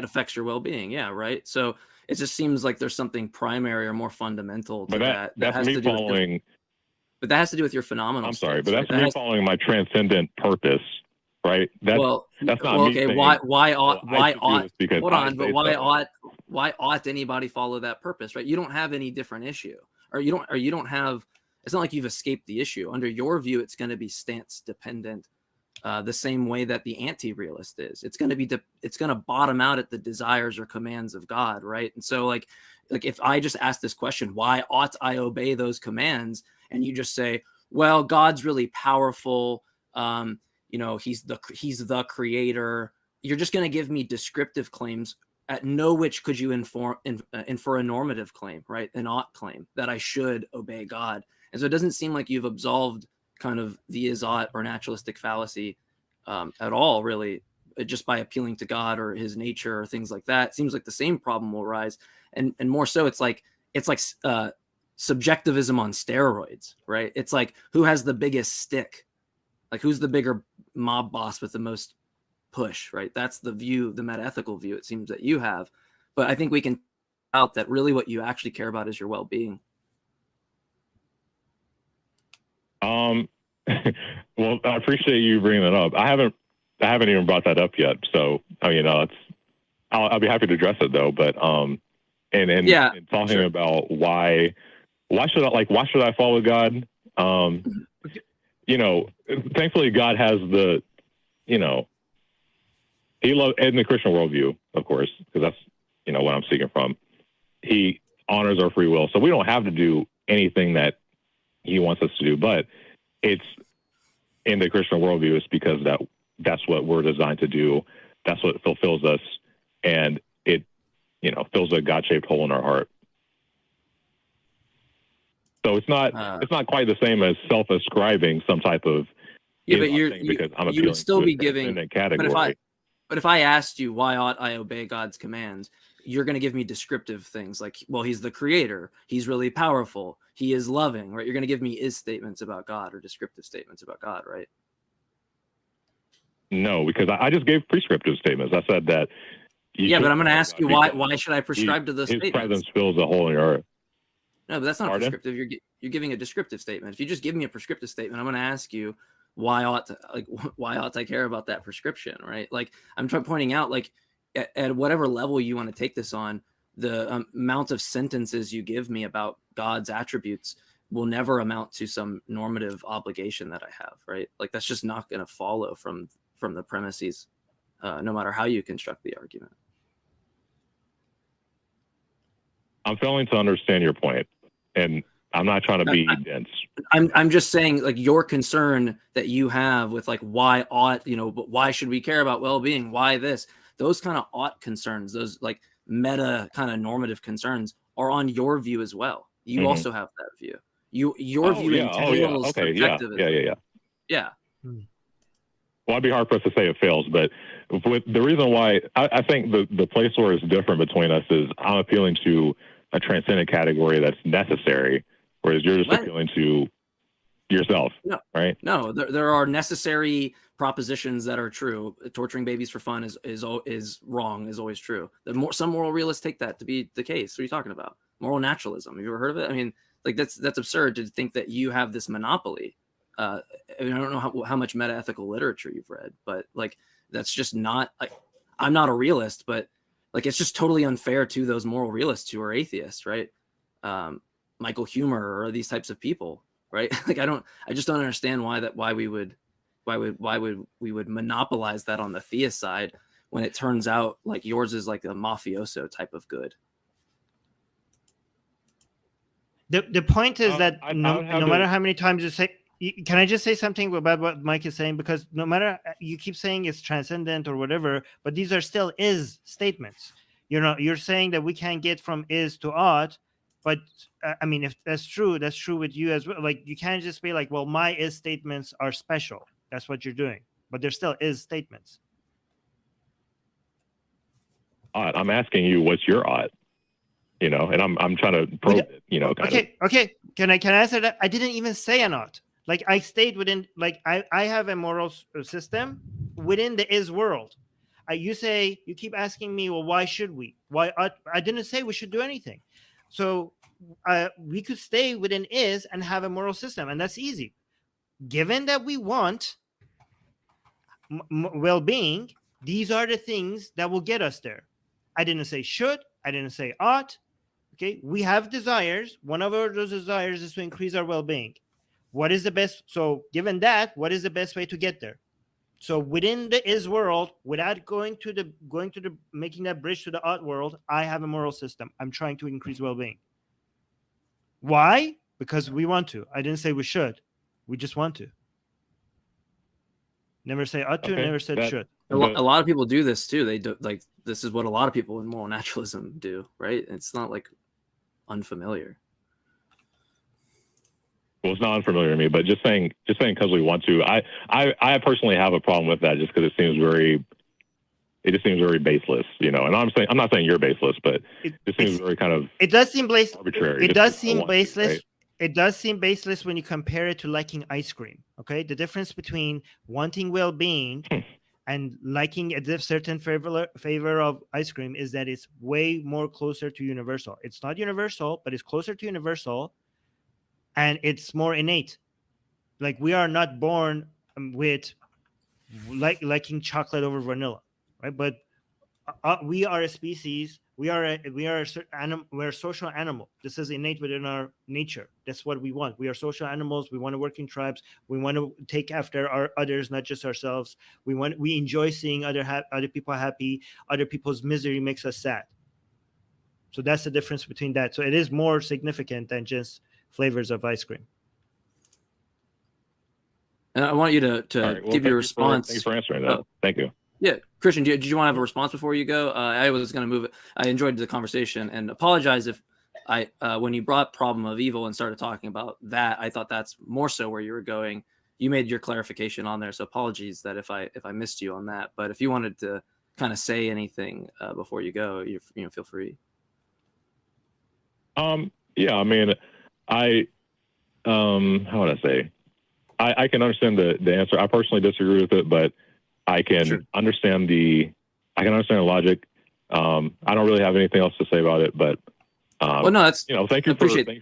affects your well-being. Yeah, right. So it just seems like there's something primary or more fundamental to that. That's me following. But that has to do with your phenomenal. I'm sorry, but that's me following my transcendent purpose, right? That's not me. Okay, saying, why ought anybody follow that purpose, right? You don't have any different issue, or you don't have. It's not like you've escaped the issue. Under your view, it's going to be stance dependent, the same way that the anti-realist is. It's going to bottom out at the desires or commands of God, right? And so, like if I just ask this question, why ought I obey those commands? And you just say, well, God's really powerful. He's the creator. You're just going to give me descriptive claims. At no which could you infer a normative claim, right? An ought claim that I should obey God. And so it doesn't seem like you've absolved kind of the is-ought or naturalistic fallacy at all, really, just by appealing to God or his nature or things like that. It seems like the same problem will rise. And more so, it's like subjectivism on steroids, right? It's like, who has the biggest stick? Like, who's the bigger mob boss with the most push, right? That's the view, the metaethical view it seems that you have. But I think we can out that really what you actually care about is your well-being. Well, I appreciate you bringing that up. I haven't even brought that up yet. So, I'll be happy to address it though. But, and talking about why should I follow God? Thankfully God has the, he loves, in the Christian worldview, of course, because that's, what I'm speaking from. He honors our free will. So we don't have to do anything that he wants us to do, but it's in the Christian worldview, it's because that's what we're designed to do. That's what fulfills us. And it, fills a God-shaped hole in our heart. So it's not quite the same as self-ascribing some type of but you would still be giving category. But if I asked you, why ought I obey God's commands? You're going to give me descriptive things like, well, he's the creator. He's really powerful. He is loving, right? You're going to give me is statements about God or descriptive statements about God, right? No, because I just gave prescriptive statements. I said that. Yeah, but I'm going to ask you, why should I prescribe to those statements? His presence fills a hole in your heart. No, but that's not prescriptive. You're giving a descriptive statement. If you just give me a prescriptive statement, I'm going to ask you, why ought I care about that prescription, right? Like I'm pointing out, like at whatever level you want to take this on, the amount of sentences you give me about God's attributes will never amount to some normative obligation that I have, right? Like that's just not going to follow from the premises, no matter how you construct the argument. I'm failing to understand your point, and I'm not trying to be dense. I'm just saying, like, your concern that you have with like why ought, but why should we care about well-being? Why this? Those kind of ought concerns, those like meta kind of normative concerns are on your view as well. You also have that view. Your view entails subjectivism. Yeah. Well, I'd be hard pressed to say it fails, but with the reason why I think the place where it's different between us is I'm appealing to a transcendent category that's necessary, whereas you're just appealing to yourself, right? No, there are necessary propositions that are true. Torturing babies for fun is wrong, is always true. Some moral realists take that to be the case. What are you talking about? Moral naturalism. Have you ever heard of it? I mean, like that's absurd to think that you have this monopoly. I mean, I don't know how much metaethical literature you've read, but like that's just not. Like, I'm not a realist, but like it's just totally unfair to those moral realists who are atheists, right? Michael Humer or these types of people, right? Like I just don't understand why we would monopolize that on the theist side when it turns out like yours is like a mafioso type of good. The point is that no matter how many times you say, can I just say something about what Mike is saying? Because no matter, you keep saying it's transcendent or whatever, but these are still is statements. You're saying that we can't get from is to ought, but I mean, if that's true with you as well. Like you can't just be like, well, my is statements are special. That's what you're doing, but there still is statements. Ought. I'm asking you, what's your ought? And I'm trying to probe it. Okay. Can I answer that? I didn't even say an ought. Like I stayed within. Like I have a moral system within the is world. You keep asking me, well, why should we? Why I didn't say we should do anything. So we could stay within is and have a moral system, and that's easy. Given that we want well-being, these are the things that will get us there. I didn't say should. I didn't say ought. Okay, we have desires. One of those desires is to increase our well-being. What is the best? So given that, what is the best way to get there? So within the is world, without going to the making that bridge to the ought world, I have a moral system. I'm trying to increase well-being. Why? Because we want to. I didn't say we should. We just want to. Never say ought to. Never said should. A lot of people do this too. They do, like, this is what a lot of people in moral naturalism do, right? It's not like unfamiliar. Well, it's not unfamiliar to me, but just saying because we want to. I personally have a problem with that, just because it just seems very baseless, And I'm not saying you're baseless, but it seems very kind of. It does seem arbitrary. It does seem baseless. Right? It does seem baseless when you compare it to liking ice cream. Okay, the difference between wanting well-being and liking a certain favor of ice cream is that it's way more closer to universal. It's not universal, but it's closer to universal. And it's more innate. Like we are not born with liking chocolate over vanilla, right? But we are a species. We're a social animal. This is innate within our nature. That's what we want. We are social animals. We want to work in tribes. We want to take after our others, not just ourselves. We enjoy seeing other people happy. Other people's misery makes us sad. So that's the difference between that. So it is more significant than just flavors of ice cream. And I want you to give your response. Thanks for answering that. Thank you. Yeah, Christian, did you want to have a response before you go? I was going to move it. I enjoyed the conversation and apologize if when you brought problem of evil and started talking about that, I thought that's more so where you were going. You made your clarification on there, so apologies that if I missed you on that. But if you wanted to kind of say anything before you go, you feel free. Yeah, I mean. How would I say? I can understand the answer. I personally disagree with it, but I can understand the logic. I don't really have anything else to say about it, but well, no, that's thank you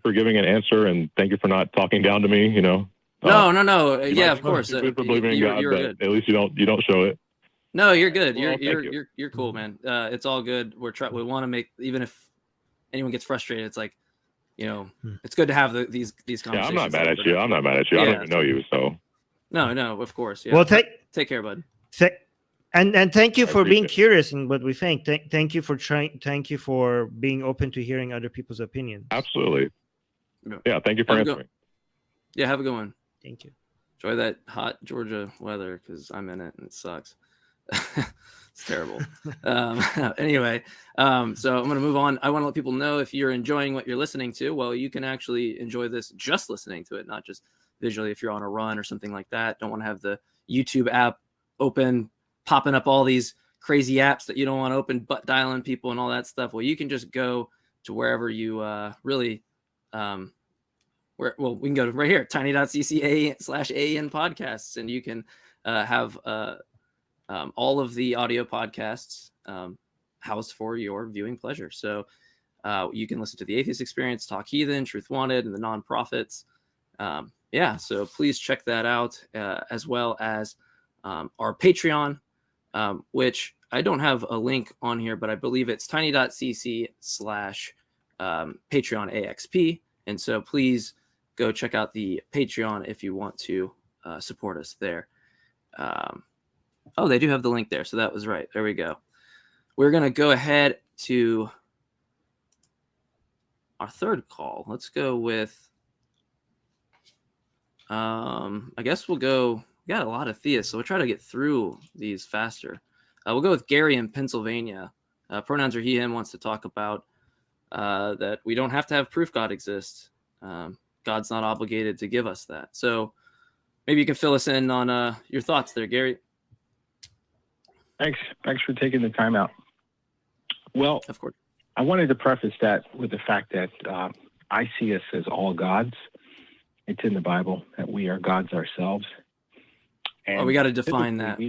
for giving an answer, and thank you for not talking down to me. No. Yeah, of course. You're for believing in God, but at least you don't show it. No, you're good. You're cool, man. It's all good. We want to make, even if anyone gets frustrated, it's like, it's good to have these conversations. Yeah, I'm not mad at you. I don't even know you, so. No, of course. Yeah. Well, take care, bud. And thank you for being curious in what we think. Thank you for trying. Thank you for being open to hearing other people's opinions. Absolutely. Yeah. Thank you for answering. Yeah. Have a good one. Thank you. Enjoy that hot Georgia weather because I'm in it and it sucks. It's terrible. Anyway, so I'm going to move on. I want to let people know, if you're enjoying what you're listening to, well, you can actually enjoy this just listening to it, not just visually. If you're on a run or something like that, don't want to have the YouTube app open, popping up all these crazy apps that you don't want to open, butt dialing people and all that stuff. Well, you can just go to wherever you really we can go right here, tiny.cc/AN podcasts, and you can have all of the audio podcasts housed for your viewing pleasure. So you can listen to the Atheist Experience, Talk Heathen, Truth Wanted, and the Nonprofits. So please check that out, as well as our Patreon, which I don't have a link on here, but I believe it's tiny.cc/PatreonAXP. And so please go check out the Patreon if you want to support us there. They do have the link there. So that was right. There we go. We're going to go ahead to our third call. Let's go with, I guess we got a lot of theists, so we'll try to get through these faster. We'll go with Gary in Pennsylvania. Pronouns are he, him, wants to talk about that we don't have to have proof God exists. God's not obligated to give us that. So maybe you can fill us in on your thoughts there, Gary. Thanks for taking the time out. Well, of course. I wanted to preface that with the fact that I see us as all gods. It's in the Bible that we are gods ourselves. And we got to define that.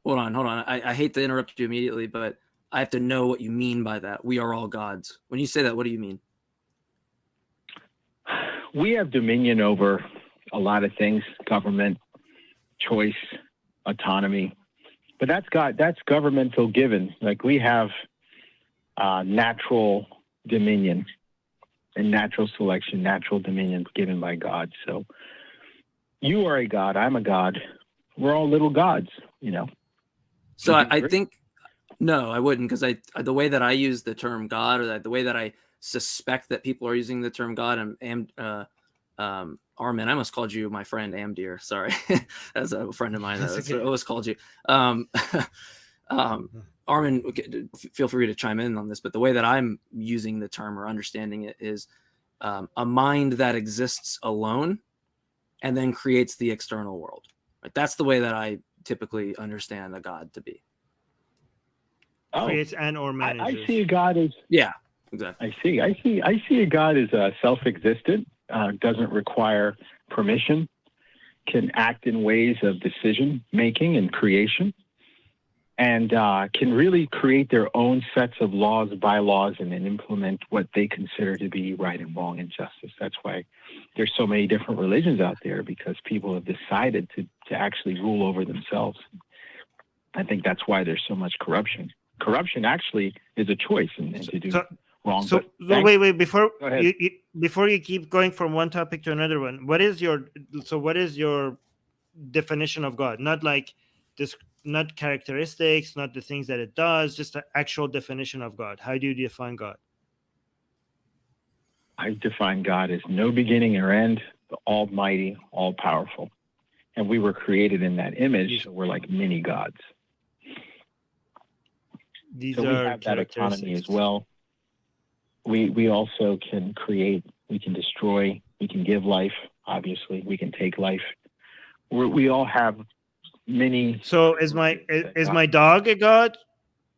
Hold on. I hate to interrupt you immediately, but I have to know what you mean by that. We are all gods. When you say that, what do you mean? We have dominion over a lot of things: government, choice, autonomy. But that's governmental given. Like, we have natural dominion and natural selection, natural dominion given by God. So you are a god. I'm a god. We're all little gods, So I think, no, I wouldn't, because the way that I use the term God, or the way that I suspect that people are using the term God, Armin, I almost called you my friend Amdir. Sorry, that's a friend of mine. That's what I always called you. Armin, feel free to chime in on this, but the way that I'm using the term or understanding it is a mind that exists alone and then creates the external world. Like, that's the way that I typically understand a God to be. Creates and or manages. I see a God as exactly. I see a God as self-existent. Doesn't require permission, can act in ways of decision making and creation, and can really create their own sets of laws, bylaws, and then implement what they consider to be right and wrong and justice. That's why there's so many different religions out there, because people have decided to actually rule over themselves. I think that's why there's so much corruption. Corruption actually is a choice and to do wrong. So wait, before you keep going from one topic to another one, what is your definition of God? Not like this, not characteristics, not the things that it does, just the actual definition of God. How do you define God? I define God as no beginning or end, the almighty, all powerful. And we were created in that image, so we're like mini gods. These so we are have that autonomy as well. We also can create, we can destroy, we can give life, obviously, we can take life. We all have many. So is my dog a god?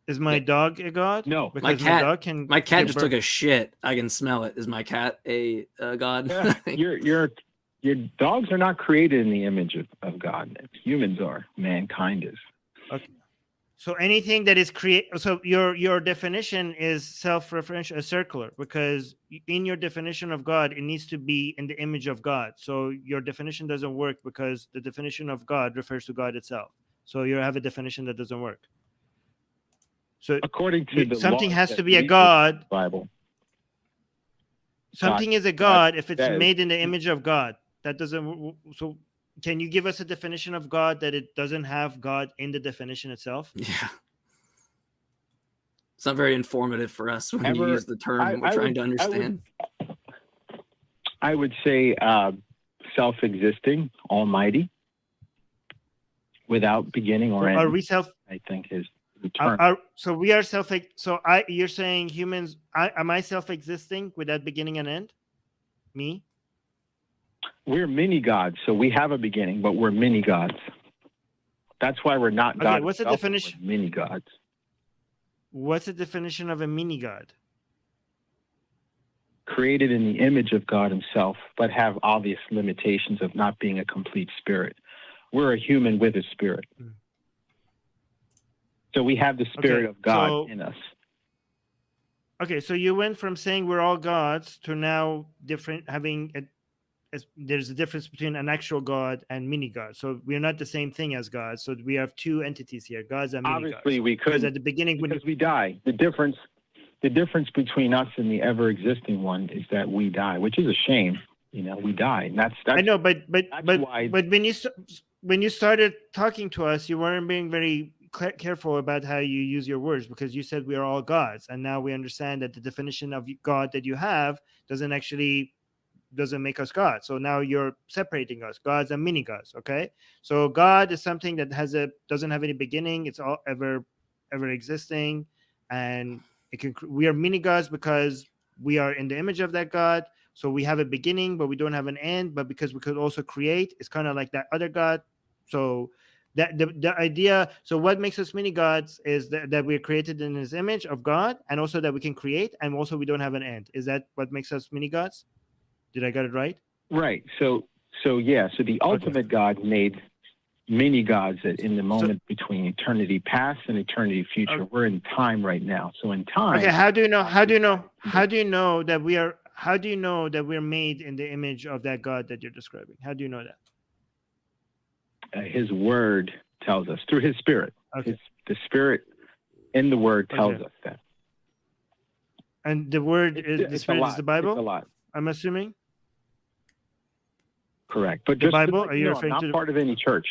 Is my dog a god? No, because my cat just took a shit. I can smell it. Is my cat a god? Your dogs are not created in the image of God. Humans are. Mankind is. Okay. So anything that is so your definition is self-referential, circular, because in your definition of God, it needs to be in the image of God. So your definition doesn't work because the definition of God refers to God itself. So you have a definition that doesn't work. So according to something has to be a God. Bible. Something is a God if it's made in the image of God. That doesn't. So can you give us a definition of God that it doesn't have God in the definition itself? Yeah. It's not very informative for us when you use the term we're trying to understand. I would say self-existing, almighty, without beginning or end. Are we I think is the term. So we are you're saying humans, am I self-existing without beginning and end? Me? We're mini gods, so we have a beginning, but we're mini gods. That's why we're not gods. What's the definition? Mini gods. What's the definition of a mini god? created in the image of God himself, but have obvious limitations of not being a complete spirit. We're a human with a spirit. So we have the spirit of God in us. Okay, so you went from saying we're all gods to now there's a difference between an actual God and mini gods. So we're not the same thing as gods. So we have two entities here, gods and mini gods. Obviously, we could, because at the beginning, because we die. The difference between us and the ever-existing one is that we die, which is a shame. We die, and that's I know, but why. But when you started talking to us, you weren't being very careful about how you use your words, because you said we are all gods, and now we understand that the definition of God that you have doesn't make us God. So now you're separating us, gods and mini gods. Okay, so God is something that doesn't have any beginning. It's all ever existing, and we are mini gods because we are in the image of that God. So we have a beginning, but we don't have an end. But because we could also create, it's kind of like that other God. So that the idea. So what makes us mini gods is that we're created in His image of God, and also that we can create, and also we don't have an end. Is that what makes us mini gods? Did I get it right? Right. So the ultimate God made mini gods in the moment between eternity past and eternity future. We're in time right now. So in time. Okay. How do you know that we're made in the image of that God that you're describing? How do you know that? His word tells us through His Spirit. Okay. The Spirit in the Word tells us that. And the Word is the Spirit is the Bible. It's a lot. I'm assuming. Correct. But the Bible? Are you referring I'm not part of any church.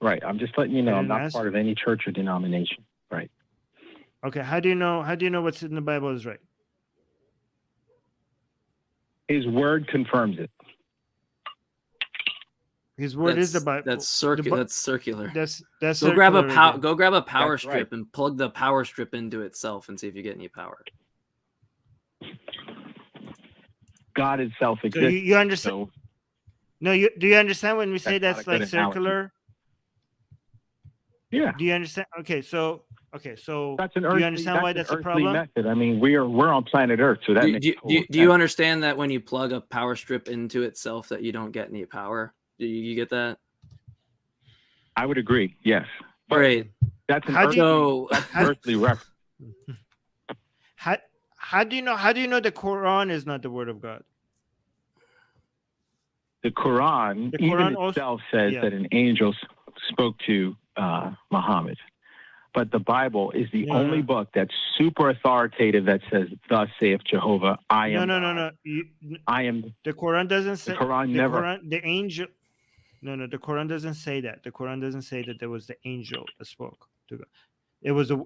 Right. I'm just letting you know I'm not part of any church or denomination. Right. Okay. How do you know what's in the Bible is right? His word confirms it. His word is the Bible. That's circular. That's circular. That's go grab a power strip and plug the power strip into itself and see if you get any power. God is self-existent. So you understand? No, do you understand when we say that's like circular? Yeah. Do you understand? Okay, so that's an do you understand why that's a problem? Method. I mean, we're on planet Earth, so that do you understand that when you plug a power strip into itself that you don't get any power? Do you get that? I would agree. Yes. Great. That's an earthly reference. How do you know the Quran is not the word of God? The Quran even itself says that an angel spoke to Muhammad. But the Bible is the only book that's super authoritative that says, "Thus saith Jehovah, I am." No. I am. The Quran doesn't say. The Quran never. The angel. No. The Quran doesn't say that. The Quran doesn't say that there was the angel that spoke to God.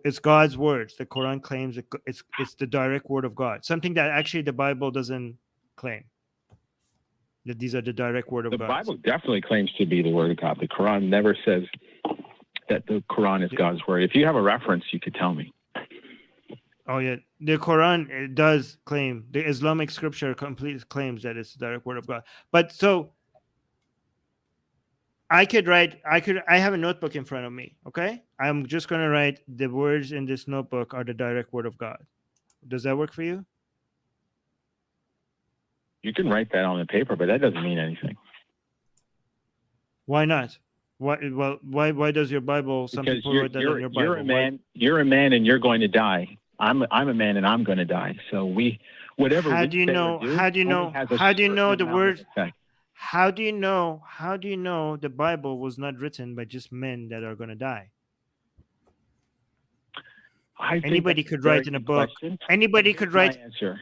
It's God's words. The Quran claims it's the direct word of God. Something that actually the Bible doesn't claim. That these are the direct word of God. The Bible definitely claims to be the word of God. The Quran never says that the Quran is God's word. If you have a reference, you could tell me. Oh yeah, the Quran does claim, the Islamic scripture completely claims that it's the direct word of God. But so I have a notebook in front of me. Okay, I'm just gonna write the words in this notebook are the direct word of God. Does that work for you? You can write that on the paper, but that doesn't mean anything. Why not? Why does your Bible? Some people write that in your Bible. You're a man, and you're going to die. I'm a man, and I'm going to die. So whatever. How do you know? How do you know the word? How do you know the Bible was not written by just men that are going to die? Anybody could write in a book. Anybody could write. Answer.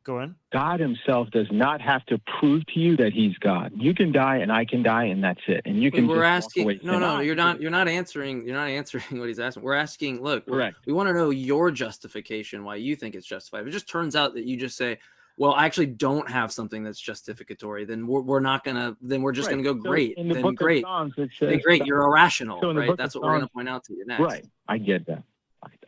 Go on. God himself does not have to prove to you that he's God. You can die and I can die and that's it. And you can we're asking no, you're not answering what he's asking. We're asking, look, we want to know your justification why you think it's justified. If it just turns out that you just say, well, I actually don't have something that's justificatory, then we're not gonna we're just gonna go great. So then great. Psalms, great, you're irrational, so right? That's what we're gonna point out to you next. Right. I get that.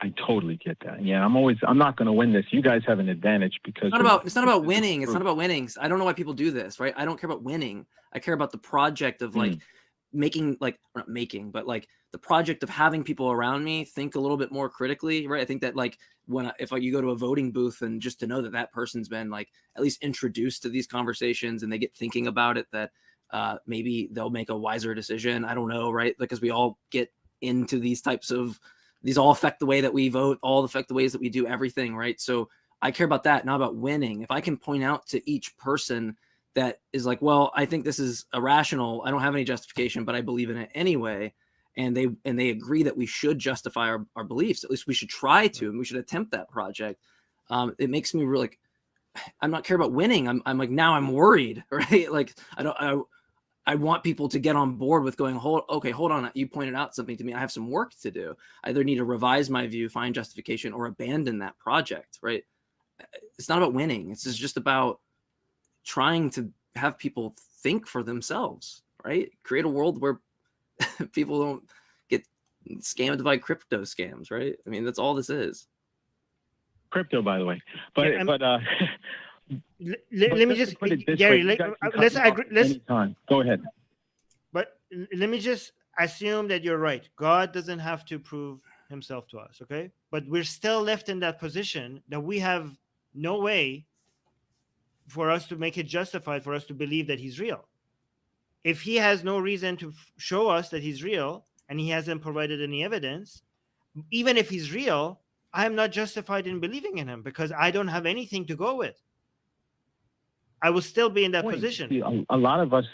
I totally get that. Yeah, I'm not going to win this. You guys have an advantage because it's not about winning. It's not about winning. I don't know why people do this, right? I don't care about winning. I care about the project of like making like not making, but like the project of having people around me think a little bit more critically, right? I think that like if you go to a voting booth and just to know that that person's been like at least introduced to these conversations and they get thinking about it, that maybe they'll make a wiser decision. I don't know, right? Because we all get into these types of, these all affect the way that we vote, all affect the ways that we do everything, right? So I care about that, not about winning. If I can point out to each person that is like, well, I think this is irrational, I don't have any justification, but I believe in it anyway, and they agree that we should justify our beliefs, at least we should try to, and we should attempt that project. It makes me really, I'm not care about winning. I'm like, now I'm worried, right? Like I want people to get on board with going, hold on. You pointed out something to me. I have some work to do. I either need to revise my view, find justification, or abandon that project, right? It's not about winning. It's just about trying to have people think for themselves, right? Create a world where people don't get scammed by crypto scams, right? I mean, that's all this is. Crypto, by the way. But let me just, Gary, let's agree. Go ahead. But let me just assume that you're right. God doesn't have to prove himself to us, okay? But we're still left in that position that we have no way for us to make it justified for us to believe that he's real. If he has no reason to show us that he's real and he hasn't provided any evidence, even if he's real, I am not justified in believing in him because I don't have anything to go with. I will still be in that position. See, a lot of us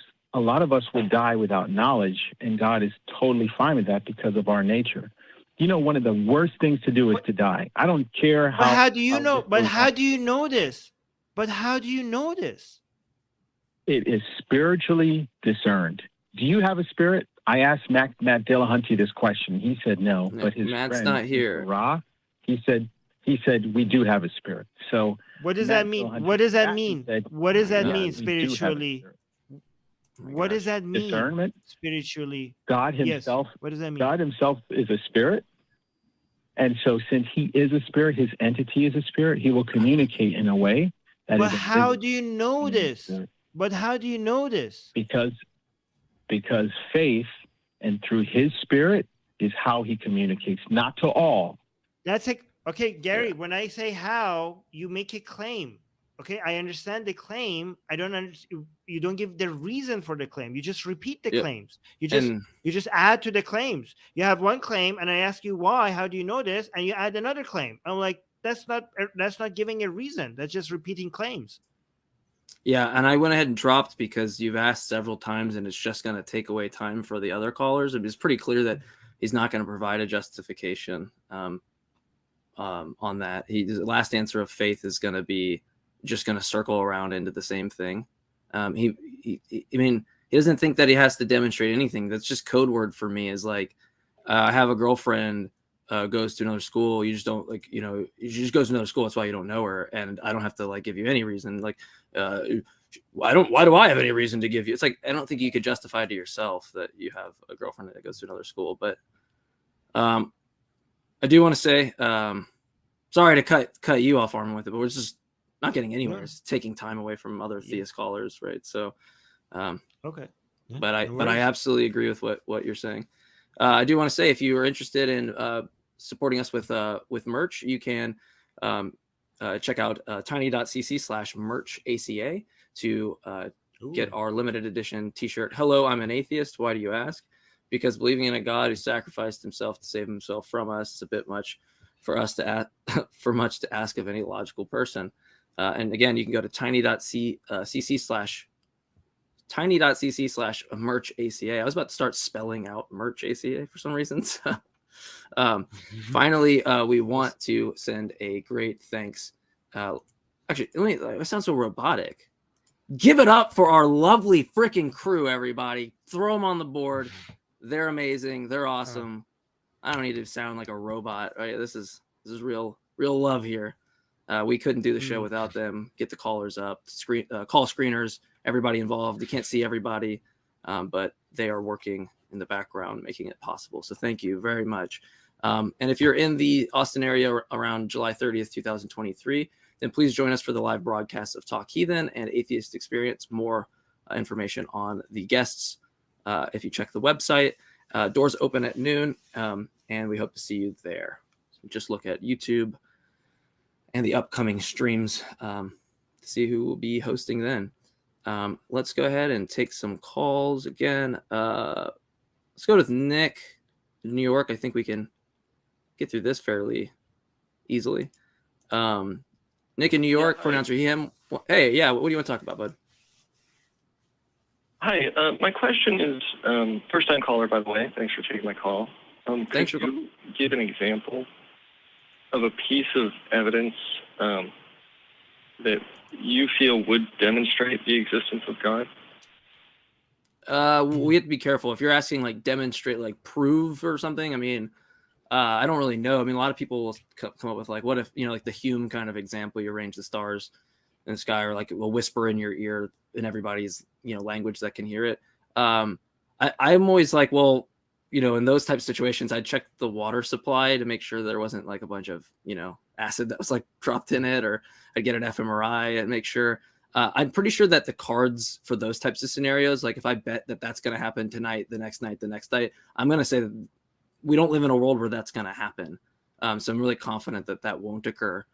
will die without knowledge, and God is totally fine with that because of our nature. You know, one of the worst things to do is to die. I don't care how. But how do you know? But how do you know this? But how do you know this? It is spiritually discerned. Do you have a spirit? I asked Matt Dillahunty this question. He said no, but his Matt's friend, not here. Ra, he said we do have a spirit. So what does that mean? What does that mean? What does that mean spiritually? What does that mean? Discernment spiritually. God himself. Yes. What does that mean? God himself is a spirit. And so since he is a spirit, his entity is a spirit, he will communicate in a way that But how do you know this? But how do you know this? Because faith and through his spirit is how he communicates, not to all. That's okay, Gary, yeah. When I say how, you make a claim. Okay, I understand the claim. I don't understand. You don't give the reason for the claim. You just repeat the claims. You just add to the claims. You have one claim, and I ask you why. How do you know this? And you add another claim. I'm like, that's not giving a reason. That's just repeating claims. Yeah, and I went ahead and dropped because you've asked several times, and it's just going to take away time for the other callers. It's pretty clear that he's not going to provide a justification on that. His last answer of faith is going to be just going to circle around into the same thing. He doesn't think that he has to demonstrate anything. That's just code word for me. Is like, I have a girlfriend, goes to another school. You just don't she just goes to another school. That's why you don't know her. And I don't have to like give you any reason. Like, why do I have any reason to give you? It's like, I don't think you could justify to yourself that you have a girlfriend that goes to another school. But I do want to say, sorry to cut you off, Armin, with it, but we're just not getting anywhere. It's taking time away from other theist callers, right? So, okay. Yeah, but I absolutely agree with what you're saying. I do want to say, if you are interested in supporting us with merch, you can check out tiny.cc/merchaca to get our limited edition T-shirt. Hello, I'm an atheist. Why do you ask? Because believing in a God who sacrificed himself to save himself from us is a bit much for us to ask of any logical person. And again, you can go to tiny.cc/merchaca. I was about to start spelling out merchaca for some reason. Finally, we want to send a great thanks. Actually, it sounds so robotic. Give it up for our lovely freaking crew, everybody. Throw them on the board. They're amazing. They're awesome. I don't need to sound like a robot, right? This is real love here. We couldn't do the show without them. Get the callers up, call screeners, everybody involved. You can't see everybody, but they are working in the background, making it possible. So thank you very much. And if you're in the Austin area around July 30th, 2023, then please join us for the live broadcast of Talk Heathen and Atheist Experience. More information on the guests if you check the website. Doors open at noon, and we hope to see you there. So just look at YouTube and the upcoming streams to see who will be hosting then. Let's go ahead and take some calls again. Let's go with Nick in New York. I think we can get through this fairly easily. Nick in New York, pronouns are him. Hey, yeah, what do you want to talk about, bud? Hi, my question is, first-time caller, by the way. Thanks for taking my call. Thanks could you give an example of a piece of evidence that you feel would demonstrate the existence of God? We have to be careful. If you're asking like demonstrate, like prove or something, I mean, I don't really know. I mean, a lot of people will come up with like, what if, like the Hume kind of example, you arrange the stars in the sky, or like it will whisper in your ear in everybody's, language that can hear it. I'm always like, well, in those types of situations, I'd check the water supply to make sure there wasn't like a bunch of, acid that was like dropped in it, or I'd get an fMRI and make sure. I'm pretty sure that the cards for those types of scenarios, like if I bet that that's going to happen tonight, the next night, I'm going to say that we don't live in a world where that's going to happen. So I'm really confident that that won't occur.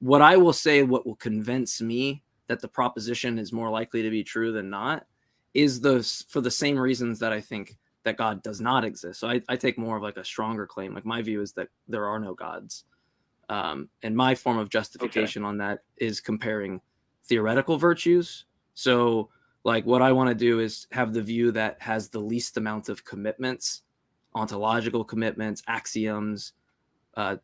What I will say, what will convince me that the proposition is more likely to be true than not, is for the same reasons that I think that God does not exist. So I take more of like a stronger claim. Like my view is that there are no gods. And my form of justification on that is comparing theoretical virtues. So like what I want to do is have the view that has the least amount of commitments, ontological commitments, axioms,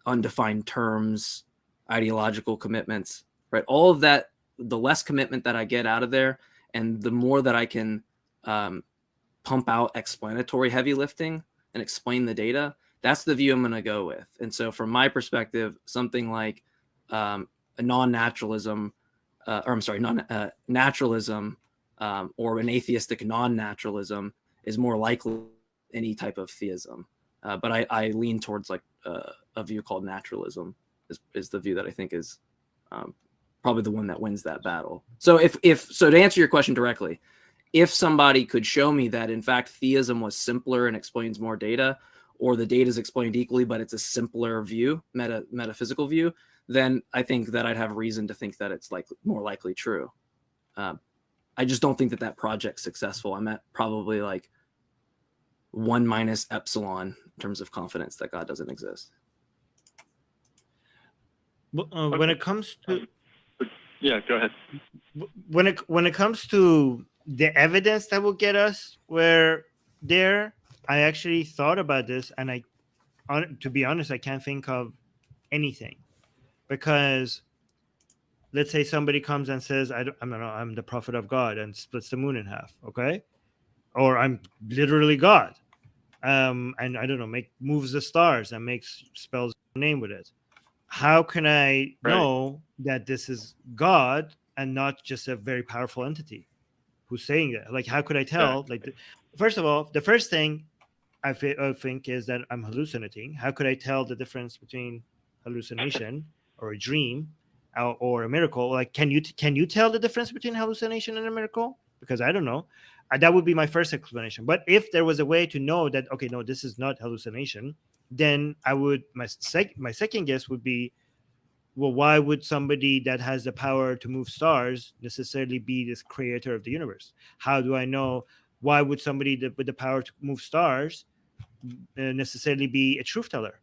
undefined terms, ideological commitments, right? All of that, the less commitment that I get out of there, and the more that I can pump out explanatory heavy lifting and explain the data, that's the view I'm going to go with. And so from my perspective, something like a non-naturalism, naturalism, or an atheistic non-naturalism is more likely any type of theism. But I lean towards like a view called naturalism is the view that I think is probably the one that wins that battle. So so to answer your question directly, if somebody could show me that in fact theism was simpler and explains more data, or the data is explained equally, but it's a simpler view, metaphysical view, then I think that I'd have reason to think that it's like more likely true. I just don't think that project's successful. I'm at probably like 1 minus epsilon in terms of confidence that God doesn't exist. When it comes to yeah, go ahead. When it comes to the evidence that will get us where there, I actually thought about this, and to be honest, I can't think of anything, because let's say somebody comes and says, I'm the prophet of God, and splits the moon in half, okay? Or I'm literally God, and I don't know, moves the stars and spells a name with it. How can I know that this is God and not just a very powerful entity who's saying that? Like, how could I tell? Like, first of all, the first thing I think is that I'm hallucinating. How could I tell the difference between hallucination or a dream or a miracle? Like, can you tell the difference between hallucination and a miracle? Because I don't know. That would be my first explanation. But if there was a way to know that, okay, no, this is not hallucination, then my second guess would be, well, why would somebody that has the power to move stars necessarily be this creator of the universe? How do I know? Why would somebody with the power to move stars necessarily be a truth teller?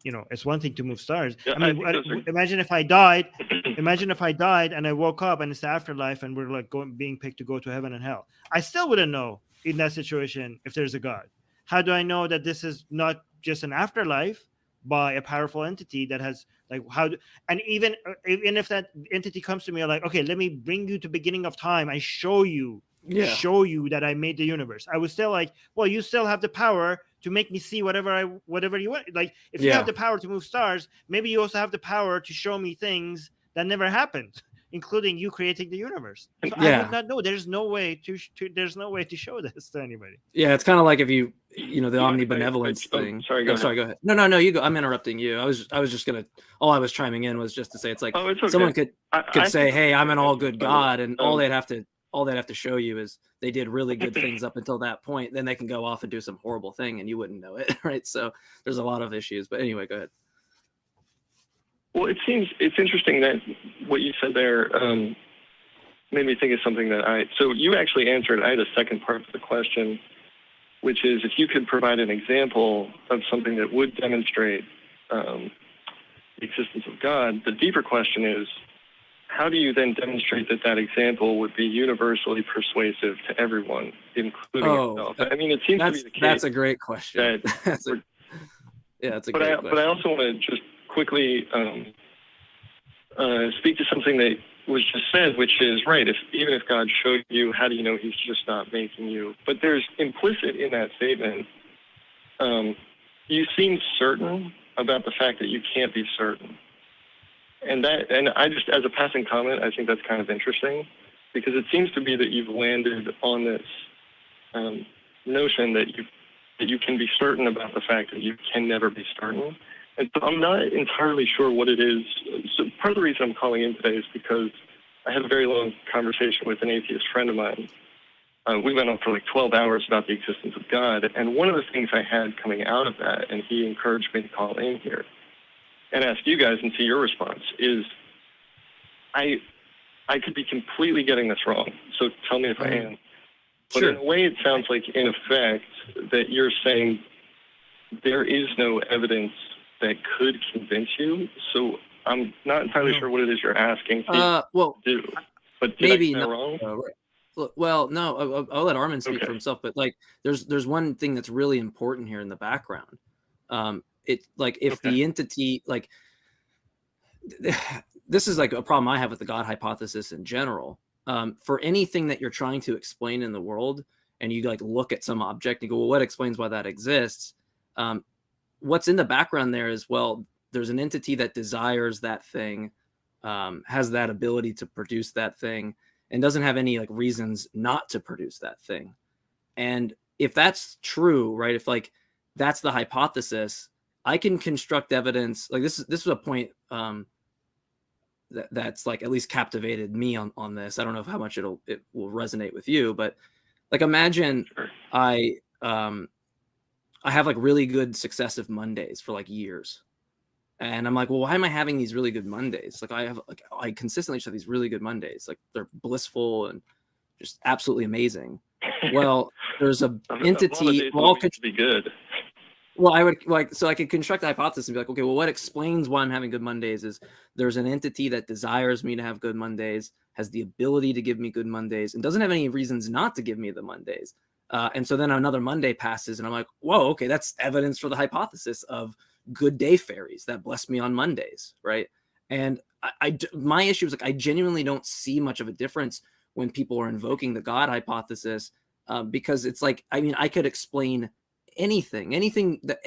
It's one thing to move stars. Yeah, I mean, imagine if I died. Imagine if I died and I woke up and it's the afterlife and we're like being picked to go to heaven and hell. I still wouldn't know in that situation if there's a God. How do I know that this is not just an afterlife by a powerful entity that has and even if that entity comes to me like, okay, let me bring you to beginning of time, I show you that I made the universe, I was still like, well, you still have the power to make me see whatever you want. Like, if you have the power to move stars, maybe you also have the power to show me things that never happened, including you creating the universe. So I would not know. There's no way to show this to anybody. Yeah, it's kind of like if the omnibenevolence thing. Sorry, go ahead. No, you go. I'm interrupting you. I was just gonna. All I was chiming in was just to say it's like it's okay. someone could say, "Hey, I'm an all good God," and all they'd have to all they'd have to show you is they did really good things up until that point. Then they can go off and do some horrible thing and you wouldn't know it, right? So there's a lot of issues. But anyway, go ahead. Well, it's interesting that what you said there made me think of something so you actually answered. I had a second part of the question, which is if you could provide an example of something that would demonstrate the existence of God. The deeper question is, how do you then demonstrate that example would be universally persuasive to everyone, including yourself? I mean, it seems to be the case. That's a great question. That's a great question. But I also want to just quickly speak to something that was just said, which is, right, even if God showed you, how do you know he's just not making you? But there's implicit in that statement, you seem certain about the fact that you can't be certain. And I just, as a passing comment, I think that's kind of interesting, because it seems to be that you've landed on this notion that you can be certain about the fact that you can never be certain. And so I'm not entirely sure what it is. So part of the reason I'm calling in today is because I had a very long conversation with an atheist friend of mine. We went on for like 12 hours about the existence of God. And one of the things I had coming out of that, and he encouraged me to call in here and ask you guys and see your response, is I could be completely getting this wrong. So tell me if I am. But Sure. In a way, it sounds like, in effect, that you're saying there is no evidence that could convince you. So I'm not entirely sure what it is you're asking to do. But did maybe I get that not. wrong? Well, no, I'll let Armin speak for himself. But like, there's one thing that's really important here in the background. It's like if the entity, like, this is like a problem I have with the God hypothesis in general. For anything that you're trying to explain in the world, and you like look at some object and go, well, what explains why that exists? What's in the background there is, well, there's an entity that desires that thing, has that ability to produce that thing, and doesn't have any like reasons not to produce that thing. And if that's true, right? If like that's the hypothesis, I can construct evidence. Like this is a point that's like at least captivated me on this. I don't know how much it will resonate with you, but like imagine I have like really good successive Mondays for like years. And I'm like, well, why am I having these really good Mondays? Like I consistently just have these really good Mondays. Like they're blissful and just absolutely amazing. Well, there's a entity. All could be good. Well, I would like, so I could construct a hypothesis and be like, okay, well, what explains why I'm having good Mondays is there's an entity that desires me to have good Mondays, has the ability to give me good Mondays, and doesn't have any reasons not to give me the Mondays. And so then another Monday passes and I'm like, whoa, okay, that's evidence for the hypothesis of good day fairies that bless me on Mondays, right? And my issue is like, I genuinely don't see much of a difference when people are invoking the God hypothesis, because it's like, I mean, I could explain anything that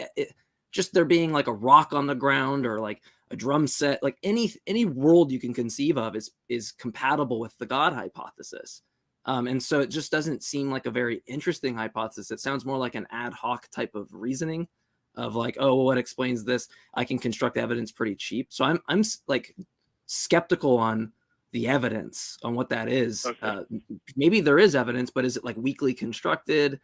just there being like a rock on the ground or like a drum set, like any world you can conceive of is compatible with the God hypothesis. And so it just doesn't seem like a very interesting hypothesis. It sounds more like an ad hoc type of reasoning of like, oh, well, what explains this? I can construct evidence pretty cheap. So I'm like skeptical on the evidence on what that is. Okay. Maybe there is evidence, but is it like weakly constructed?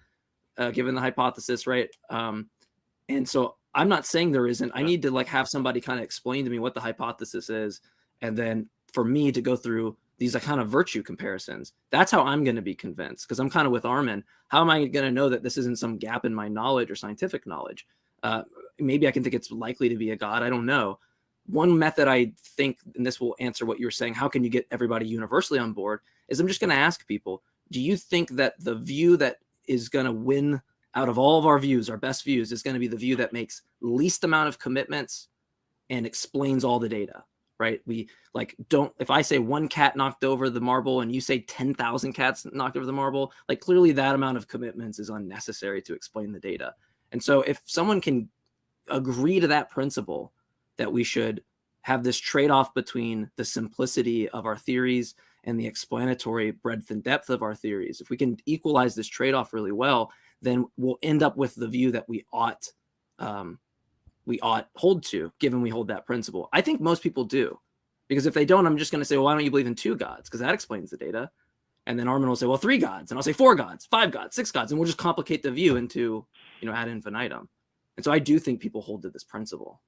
Given the hypothesis, right? And so I'm not saying there isn't. I need to like have somebody kind of explain to me what the hypothesis is, and then for me to go through these kind of virtue comparisons. That's how I'm going to be convinced, because I'm kind of with Armin. How am I going to know that this isn't some gap in my knowledge or scientific knowledge? Maybe I can think it's likely to be a God. I don't know. One method I think, and this will answer what you were saying, how can you get everybody universally on board, is I'm just going to ask people, do you think that the view that is going to win out of all of our views, our best views, is going to be the view that makes least amount of commitments and explains all the data, right? We like if I say one cat knocked over the marble and you say 10,000 cats knocked over the marble, like clearly that amount of commitments is unnecessary to explain the data. And so if someone can agree to that principle, that we should have this trade-off between the simplicity of our theories and the explanatory breadth and depth of our theories, if we can equalize this trade-off really well, then we'll end up with the view that we ought hold to, given we hold that principle. I think most people do, because if they don't, I'm just going to say, well, why don't you believe in two gods? Because that explains the data. And then Armin will say, well, 3 gods. And I'll say 4 gods, 5 gods, 6 gods. And we'll just complicate the view into, ad infinitum. And so I do think people hold to this principle.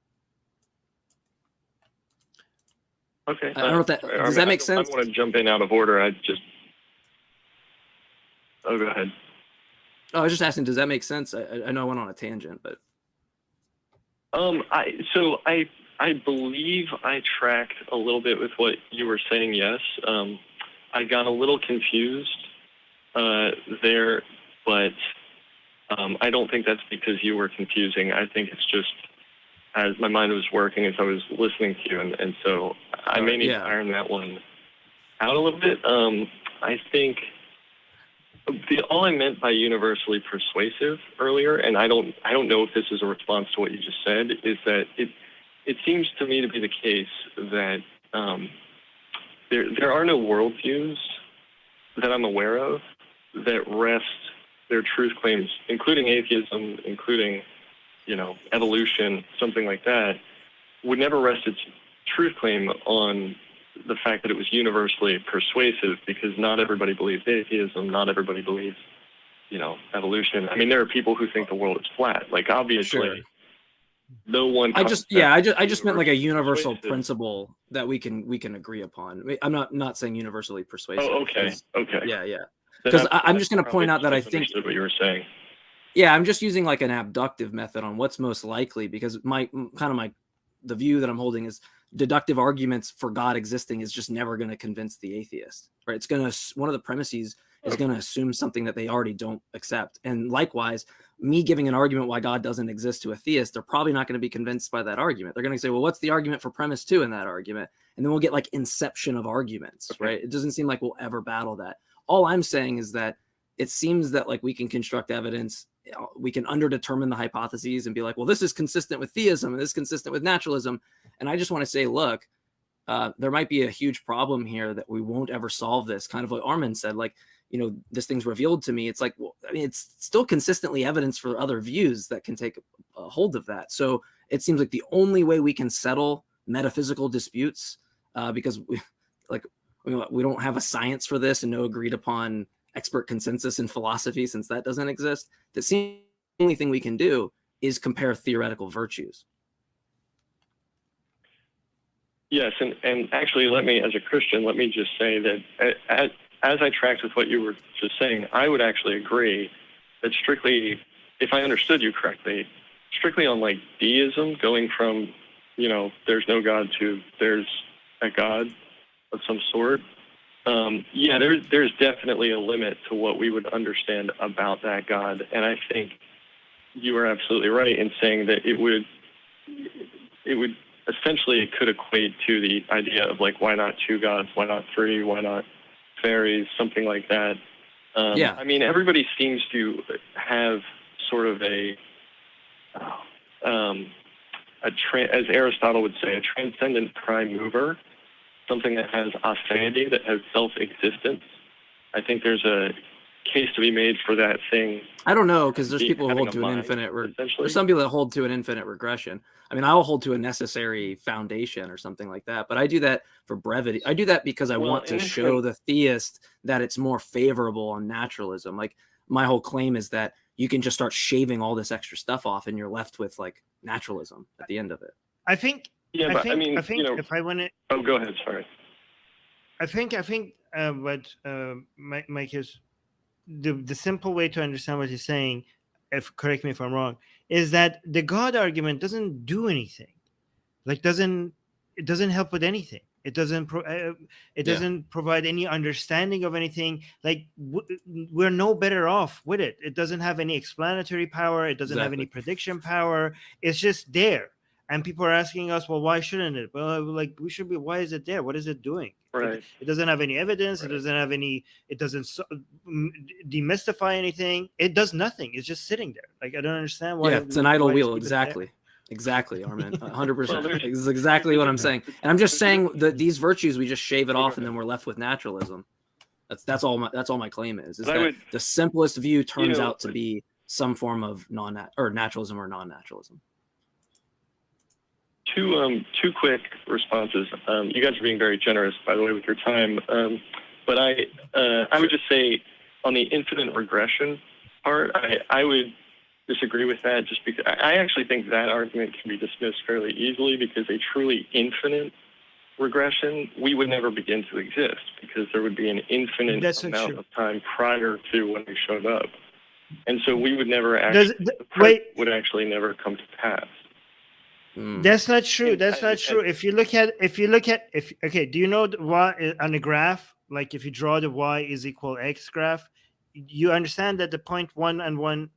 Okay. I don't know if that, does that make sense? I don't want to jump in out of order. Oh, go ahead. Oh, I was just asking, does that make sense? I know I went on a tangent, but. I believe I tracked a little bit with what you were saying, yes. I got a little confused there, but I don't think that's because you were confusing. I think it's just as my mind was working as I was listening to you, and so I may need to iron that one out a little bit. I think all I meant by universally persuasive earlier, and I don't know if this is a response to what you just said, is that it seems to me to be the case that there are no worldviews that I'm aware of that rest their truth claims, including atheism, including, evolution, something like that, would never rest its truth claim on the fact that it was universally persuasive, because not everybody believes atheism, not everybody believes, evolution. I mean, there are people who think the world is flat. Like, obviously, sure. No one. I just meant like a universal principle that we can agree upon. I'm not saying universally persuasive. Oh, okay. Okay. Yeah. Because I'm just going to point out that I think what you were saying. Yeah, I'm just using like an abductive method on what's most likely, because the view that I'm holding is deductive arguments for God existing is just never going to convince the atheist, right? It's going to, one of the premises is going to assume something that they already don't accept. And likewise, me giving an argument why God doesn't exist to a theist, they're probably not going to be convinced by that argument. They're going to say, well, what's the argument for premise 2 in that argument? And then we'll get like inception of arguments, right? It doesn't seem like we'll ever battle that. All I'm saying is that it seems that like we can construct evidence, we can underdetermine the hypotheses and be like, well, this is consistent with theism and this is consistent with naturalism. And I just want to say, look, there might be a huge problem here that we won't ever solve this. Kind of like Armin said, like, this thing's revealed to me. It's like, well, I mean, it's still consistently evidence for other views that can take a hold of that. So it seems like the only way we can settle metaphysical disputes, because we don't have a science for this and no agreed upon expert consensus in philosophy, since that doesn't exist. The only thing we can do is compare theoretical virtues. Yes, and actually, as a Christian, let me just say that as I tracked with what you were just saying, I would actually agree that strictly, if I understood you correctly, strictly on like deism, going from, there's no God to there's a God of some sort, there's definitely a limit to what we would understand about that God. And I think you are absolutely right in saying that it would essentially, it could equate to the idea of like, why not 2 gods? Why not 3? Why not fairies? Something like that. I mean, everybody seems to have sort of as Aristotle would say, a transcendent prime mover, something that has aseity, that has self-existence. I think there's a case to be made for that thing. I don't know, because there's people who hold to an infinite. There's some people that hold to an infinite regression. I mean, I'll hold to a necessary foundation or something like that. But I do that for brevity. I do that because I want to show the theist that it's more favorable on naturalism. Like, my whole claim is that you can just start shaving all this extra stuff off, and you're left with like naturalism at the end of it. I think. Yeah, but I mean, if I want to. Oh, go ahead. Sorry. I think what Mike is. The simple way to understand what he's saying, correct me if I'm wrong, is that the God argument doesn't do anything. Like, it doesn't help with anything. It doesn't provide any understanding of anything. Like, we're no better off with it. It doesn't have any explanatory power. It doesn't have any prediction power. It's just there. And people are asking us, well, why shouldn't it? Well, like, we should be. Why is it there? What is it doing? Right. It doesn't have any evidence. Right. It doesn't have any. It doesn't demystify anything. It does nothing. It's just sitting there. Like, I don't understand why. Yeah, it's an idle wheel. Exactly, Armin. 100%. This is exactly what I'm saying. And I'm just saying that these virtues, we just shave it off, and then we're left with naturalism. That's all my claim is that the simplest view turns out to be some form of naturalism or non-naturalism. Two quick responses. You guys are being very generous, by the way, with your time. But I would just say on the infinite regression part, I would disagree with that, just because I actually think that argument can be dismissed fairly easily, because a truly infinite regression, we would never begin to exist, because there would be an infinite amount of time prior to when we showed up. And so we would never actually, would actually never come to pass. That's not true. That's not true. If you look at, okay, do you know why on a graph, like if you draw the y is equal x graph, you understand that the point 1 and 1,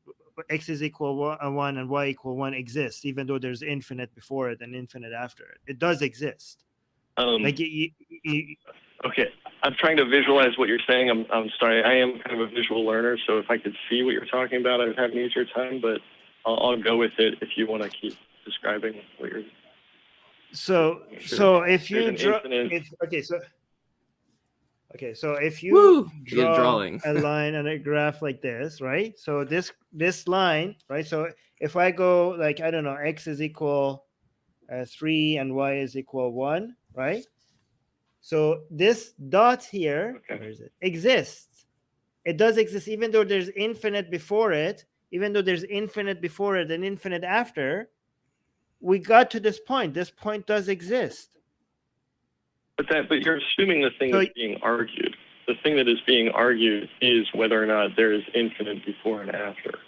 x is equal 1 and y equal 1 exists, even though there's infinite before it and infinite after it. It does exist. Okay, I'm trying to visualize what you're saying. I'm sorry. I am kind of a visual learner, so if I could see what you're talking about, I would have an easier time. But I'll go with it if you want to keep describing what you're. So if you draw, so if you draw a line on a graph like this, right? So this line, right? So if I go like, I don't know, x is equal 3 and y is equal 1, right? So this dot here, where is it? Exists. It does exist, even though there's infinite before it, and infinite after. We got to this point. This point does exist. But you're assuming the thing is being argued. The thing that is being argued is whether or not there is infinite before and after.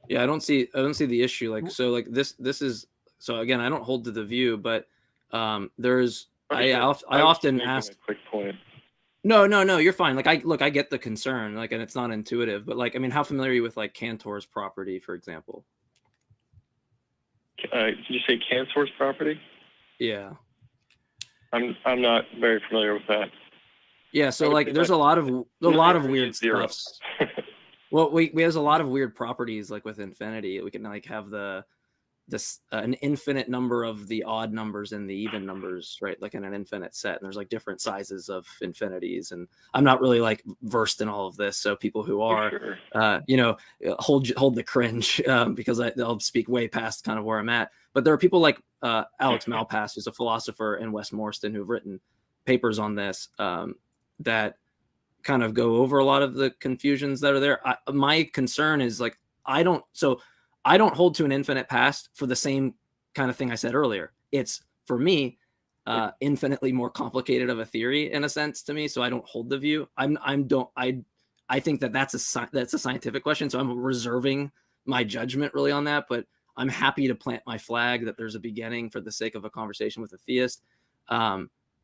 Yeah, I don't see the issue. Like, so like this is, so again, I don't hold to the view, but there's, I often ask. A quick point. No, you're fine. Like I get the concern, like, and it's not intuitive, but like, I mean, how familiar are you with like Cantor's property, for example? Did you say Cantor's property? Yeah. I'm not very familiar with that. Yeah, so like there's a lot of weird stuff. Well, we has a lot of weird properties like with infinity. We can like have an infinite number of the odd numbers and the even numbers, right? Like in an infinite set, and there's like different sizes of infinities. And I'm not really like versed in all of this, so people who are, hold the cringe because I'll speak way past kind of where I'm at. But there are people like Alex Malpass, who's a philosopher in West Moreston, who've written papers on this that kind of go over a lot of the confusions that are there. My concern is like I don't hold to an infinite past for the same kind of thing I said earlier. It's, for me, infinitely more complicated of a theory in a sense to me. So I don't hold the view. I think that's a scientific question. So I'm reserving my judgment really on that, but I'm happy to plant my flag that there's a beginning for the sake of a conversation with a theist.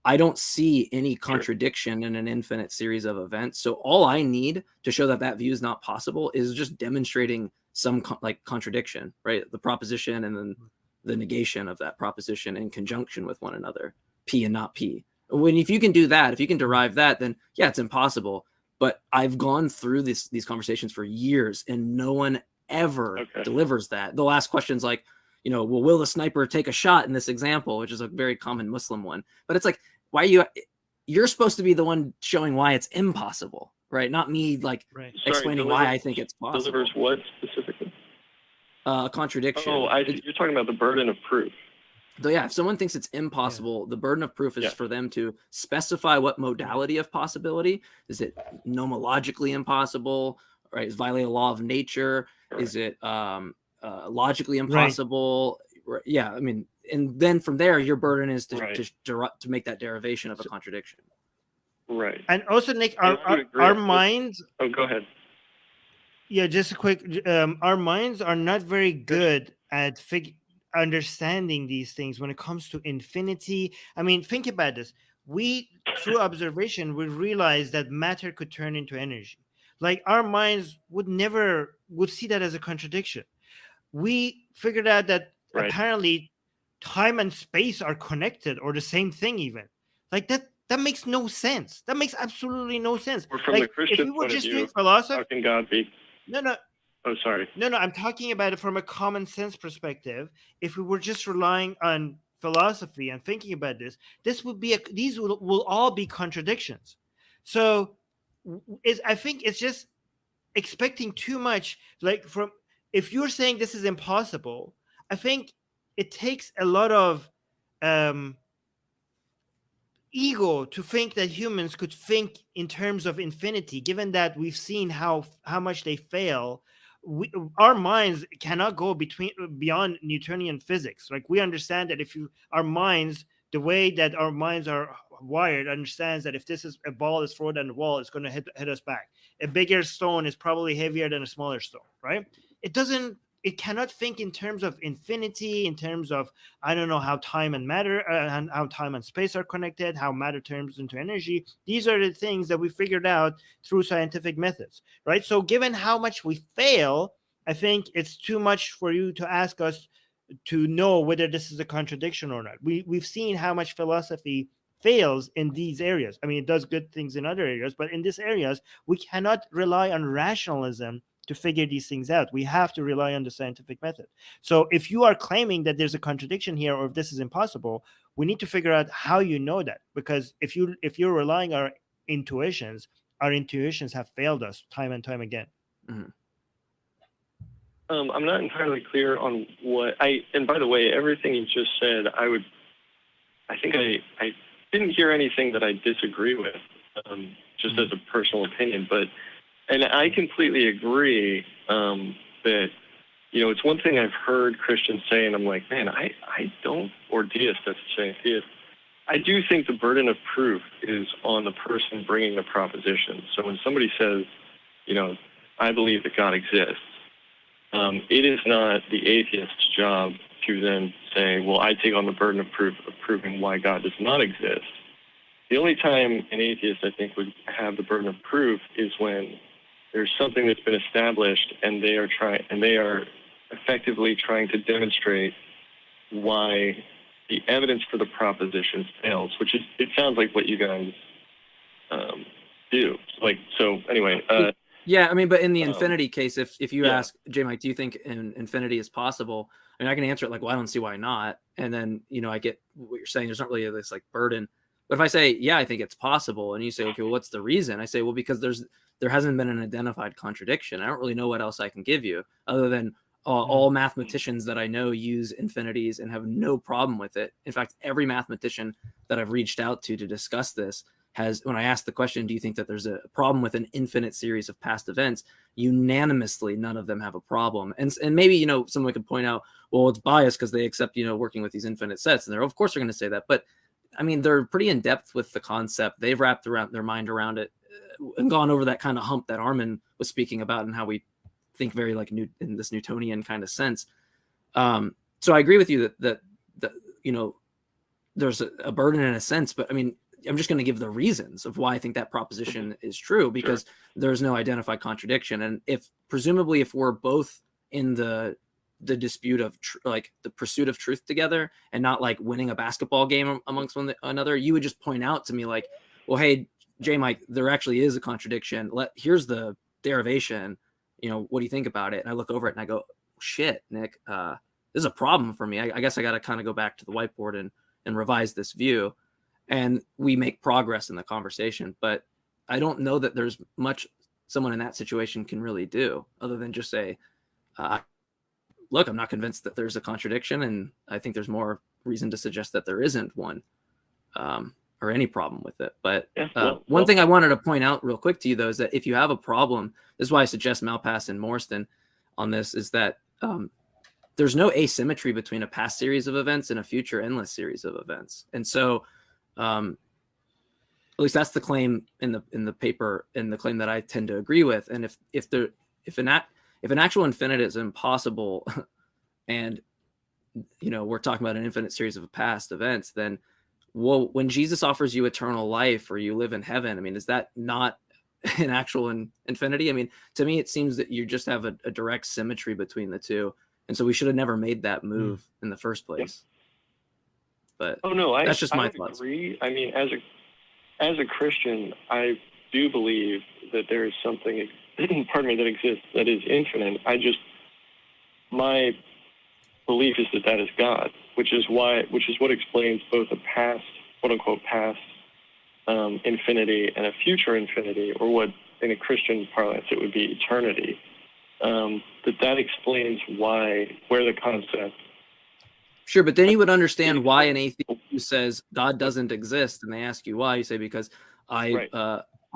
I don't see any contradiction in an infinite series of events. So all I need to show that view is not possible is just demonstrating some contradiction, right? The proposition and then the negation of that proposition in conjunction with one another, P and not P. If you can do that, if you can derive that, then yeah, it's impossible. But I've gone through these conversations for years and no one ever delivers that. The last question's like, well, will the sniper take a shot in this example, which is a very common Muslim one. But it's like, why are you're supposed to be the one showing why it's impossible, right? Not me explaining why I think it's possible. Delivers what specifically? Contradiction. Oh, you're talking about the burden of proof. So yeah, if someone thinks it's impossible, the burden of proof is for them to specify what modality of possibility. Is it nomologically impossible, right? Is violate a law of nature? Right. Is it logically impossible? Right. Yeah, I mean, and then from there, your burden is to make that derivation of a contradiction. Right. And also, Nick, our minds. Oh, go ahead. Yeah, just a quick. Our minds are not very good at understanding these things when it comes to infinity. I mean, think about this. Through observation, we realize that matter could turn into energy. Like our minds would see that as a contradiction. We figured out that apparently time and space are connected or the same thing even. Like that makes no sense. That makes absolutely no sense. Or from the Christian point of view, how can God be? No. Oh, sorry. No, I'm talking about it from a common sense perspective. If we were just relying on philosophy and thinking about this would be these will all be contradictions. So I think it's just expecting too much. Like if you're saying this is impossible, I think it takes a lot of ego to think that humans could think in terms of infinity, given that we've seen how much they fail. Our minds cannot go beyond Newtonian physics. Like, we understand that our minds, the way that our minds are wired, understands that if this is a ball is thrown on the wall, it's going to hit us back. A bigger stone is probably heavier than a smaller stone, right? It cannot think in terms of infinity, in terms of, I don't know, how time and matter and how time and space are connected, how matter turns into energy. These are the things that we figured out through scientific methods, right? So given how much we fail, I think it's too much for you to ask us to know whether this is a contradiction or not. We've seen how much philosophy fails in these areas. I mean, it does good things in other areas, but in these areas, we cannot rely on rationalism to figure these things out. We have to rely on the scientific method. So if you are claiming that there's a contradiction here, or if this is impossible, we need to figure out how you know that. Because if you're relying on our intuitions have failed us time and time again. Mm-hmm. I'm not entirely clear on and by the way, everything you just said, I think I didn't hear anything that I disagree with, just as a personal opinion, and I completely agree that, it's one thing I've heard Christians say, and I'm like, man, I don't, or deists, that's saying theists, I do think the burden of proof is on the person bringing the proposition. So when somebody says, I believe that God exists, it is not the atheist's job to then say, well, I take on the burden of proving why God does not exist. The only time an atheist, I think, would have the burden of proof is when there's something that's been established and they are effectively trying to demonstrate why the evidence for the proposition fails, which it sounds like what you guys do. So anyway. Yeah, I mean, but in the infinity case, if you ask JMike, do you think infinity is possible? I mean, I can answer it like, well, I don't see why not. And then, I get what you're saying. There's not really this like burden. But if I say, yeah, I think it's possible, and you say, okay, well, what's the reason? I say, well, because there hasn't been an identified contradiction. I don't really know what else I can give you other than all mathematicians that I know use infinities and have no problem with it. In fact, every mathematician that I've reached out to discuss this when I ask the question, do you think that there's a problem with an infinite series of past events? Unanimously, none of them have a problem. And maybe, someone could point out, well, it's biased because they accept, working with these infinite sets. And of course, they're going to say that. But I mean, they're pretty in depth with the concept. They've wrapped around their mind around it and gone over that kind of hump that Armin was speaking about and how we think very like in this Newtonian kind of sense. So I agree with you that there's a burden in a sense, but I mean, I'm just going to give the reasons of why I think that proposition is true, because there's no identified contradiction. And if we're both in the dispute of like the pursuit of truth together and not like winning a basketball game amongst one another, you would just point out to me like, well, hey, JMike, there actually is a contradiction. Here's the derivation. What do you think about it? And I look over it and I go, shit, Nick, this is a problem for me. I guess I got to kind of go back to the whiteboard and revise this view. And we make progress in the conversation. But I don't know that there's much someone in that situation can really do other than just say, look, I'm not convinced that there's a contradiction. And I think there's more reason to suggest that there isn't one or any problem with it. But one thing I wanted to point out real quick to you, though, is that if you have a problem, this is why I suggest Malpass and Morriston on this, is that there's no asymmetry between a past series of events and a future endless series of events. And so at least that's the claim in the paper, and the claim that I tend to agree with. And if an actual infinite is impossible, and we're talking about an infinite series of past events, then when Jesus offers you eternal life or you live in heaven, I mean, is that not an actual infinity? I mean, to me, it seems that you just have a direct symmetry between the two, and so we should have never made that move in the first place. But that's just my thoughts. Agree. I mean, as a Christian, I do believe that there is something, that exists that is infinite. My belief is that is God, which is what explains both a past, quote unquote, past infinity and a future infinity, or what in a Christian parlance it would be eternity. That explains where the concept. Sure, but then you would understand why an atheist who says God doesn't exist, and they ask you why, you say because I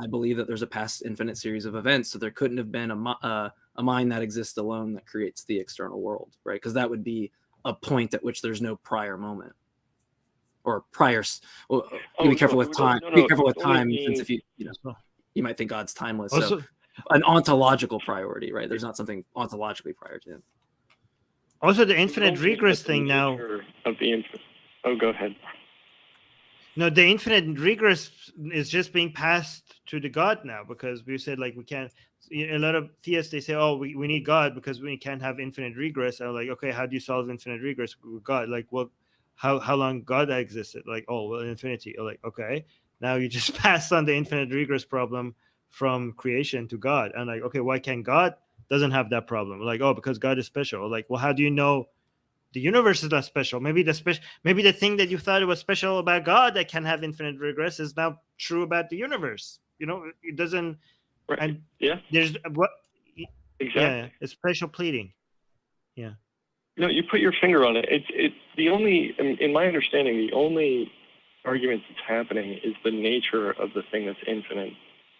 believe that there's a past infinite series of events, so there couldn't have been a mind that exists alone that creates the external world, right? Because that would be a point at which there's no prior moment or prior. Well, be careful with time. Be careful with time, since if you might think God's timeless. Also, so an ontological priority, right? There's not something ontologically prior to him. Also, the infinite regress thing now. Of the infinite. Oh, go ahead. No, the infinite regress is just being passed to the God now, because we said like we can't. A lot of theists, they say, oh, we need God because we can't have infinite regress. I'm like, okay, how do you solve infinite regress with God? Like, well, how long God existed? Like, oh, well, infinity. You're like, okay, now you just passed on the infinite regress problem from creation to God. And like, okay, why can't God doesn't have that problem? Like, oh, because God is special. Like, well, how do you know the universe is not special? Maybe the thing that you thought it was special about God that can have infinite regress is now true about the universe. It doesn't. Right. And yeah. There's what exactly. Yeah, it's special pleading. Yeah. No, you put your finger on it. It's the only, in my understanding, the only argument that's happening is the nature of the thing that's infinite,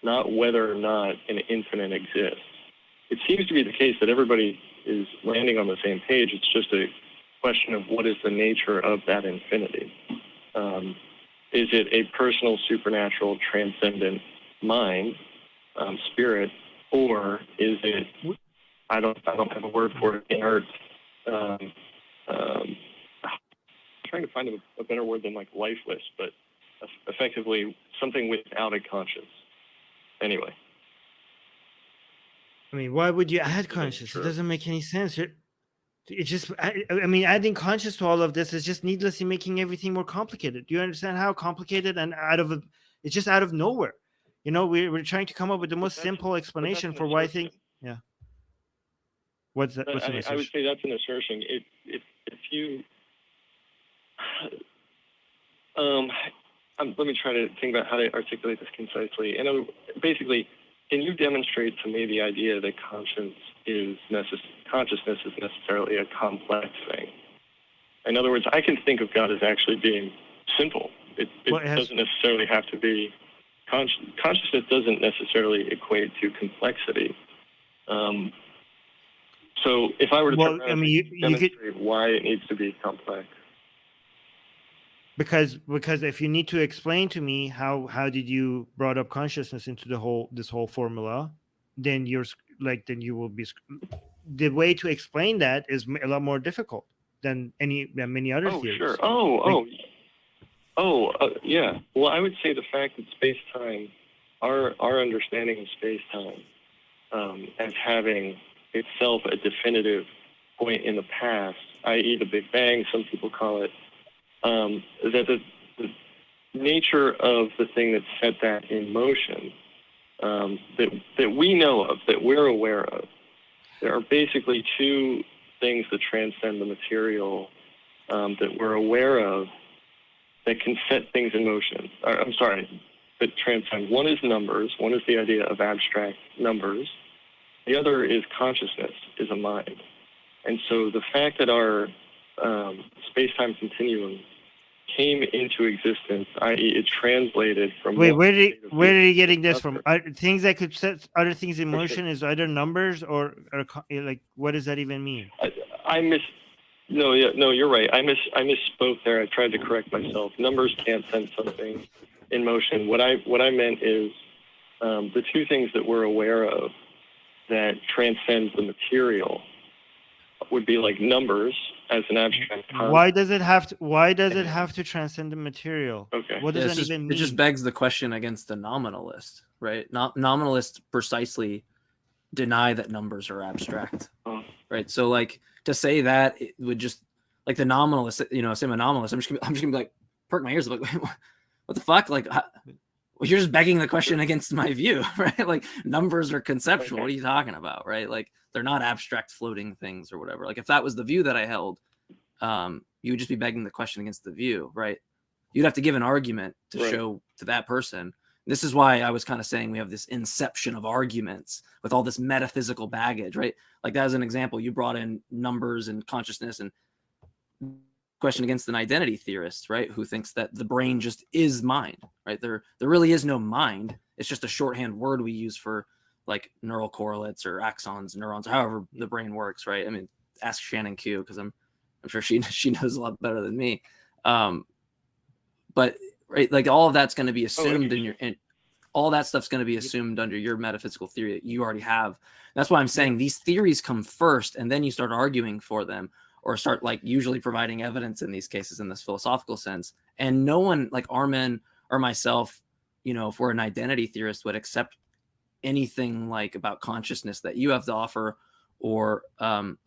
not whether or not an infinite exists. It seems to be the case that everybody is landing on the same page. It's just a question of what is the nature of that infinity. Is it a personal, supernatural, transcendent mind, spirit, or is it? I don't have a word for it. Inert. Trying to find a better word than like lifeless, but effectively something without a conscience. Anyway. I mean, why would you add conscious? It doesn't make any sense. It's just, adding conscious to all of this is just needlessly making everything more complicated. Do you understand how complicated and it's just out of nowhere? We're trying to come up with the most simple explanation for why things. Yeah. What's that? What's an assertion? I would say that's an assertion. If you, let me try to think about how to articulate this concisely. And basically, can you demonstrate to me the idea that consciousness is necessarily a complex thing? In other words, I can think of God as actually being simple. It doesn't necessarily have to be. Consciousness doesn't necessarily equate to complexity. So if I were to demonstrate why it needs to be complex. Because if you need to explain to me how did you brought up consciousness into this whole formula, then you will be. The way to explain that is a lot more difficult than many other theories. Sure. Yeah. Well, I would say the fact that space-time, our understanding of space-time as having itself a definitive point in the past, i.e. the Big Bang, some people call it, that the nature of the thing that set that in motion, that we know of, that we're aware of, there are basically two things that transcend the material that we're aware of that can set things in motion. That transcend. One is numbers. One is the idea of abstract numbers. The other is consciousness, is a mind. And so the fact that our space-time continuum came into existence, i.e. it translated from... Wait, where are you getting this from? Things that could set other things in motion is either numbers or like, what does that even mean? No, you're right. I misspoke there. I tried to correct myself. Numbers can't send something in motion. What I meant is the two things that we're aware of that transcends the material would be like numbers as an abstract concept. Why does it have to transcend the material? Okay. What does that even mean? It just begs the question against the nominalist, right? Nominalists precisely deny that numbers are abstract, right? So like to say that it would just like the nominalist, say I'm a nominalist, I'm just gonna be like perk my ears like what the fuck? Like you're just begging the question against my view, right? Like numbers are conceptual. Okay. What are you talking about, right? Like they're not abstract floating things or whatever. Like if that was the view that I held, you would just be begging the question against the view, right? You'd have to give an argument to show to that person. This is why I was kind of saying we have this inception of arguments with all this metaphysical baggage, right? Like that as an example, you brought in numbers and consciousness, and question against an identity theorist, right, who thinks that the brain just is mind, right? There really is no mind. It's just a shorthand word we use for like neural correlates or axons, neurons, however the brain works, right? I mean, ask Shannon Q, because I'm sure she knows a lot better than me. But right, like all of that's going to be assumed all that stuff's going to be assumed under your metaphysical theory that you already have. That's why I'm saying these theories come first, and then you start arguing for them, or start like usually providing evidence in these cases in this philosophical sense. And no one like Armin or myself, you know, if we're an identity theorist, would accept anything like about consciousness that you have to offer, or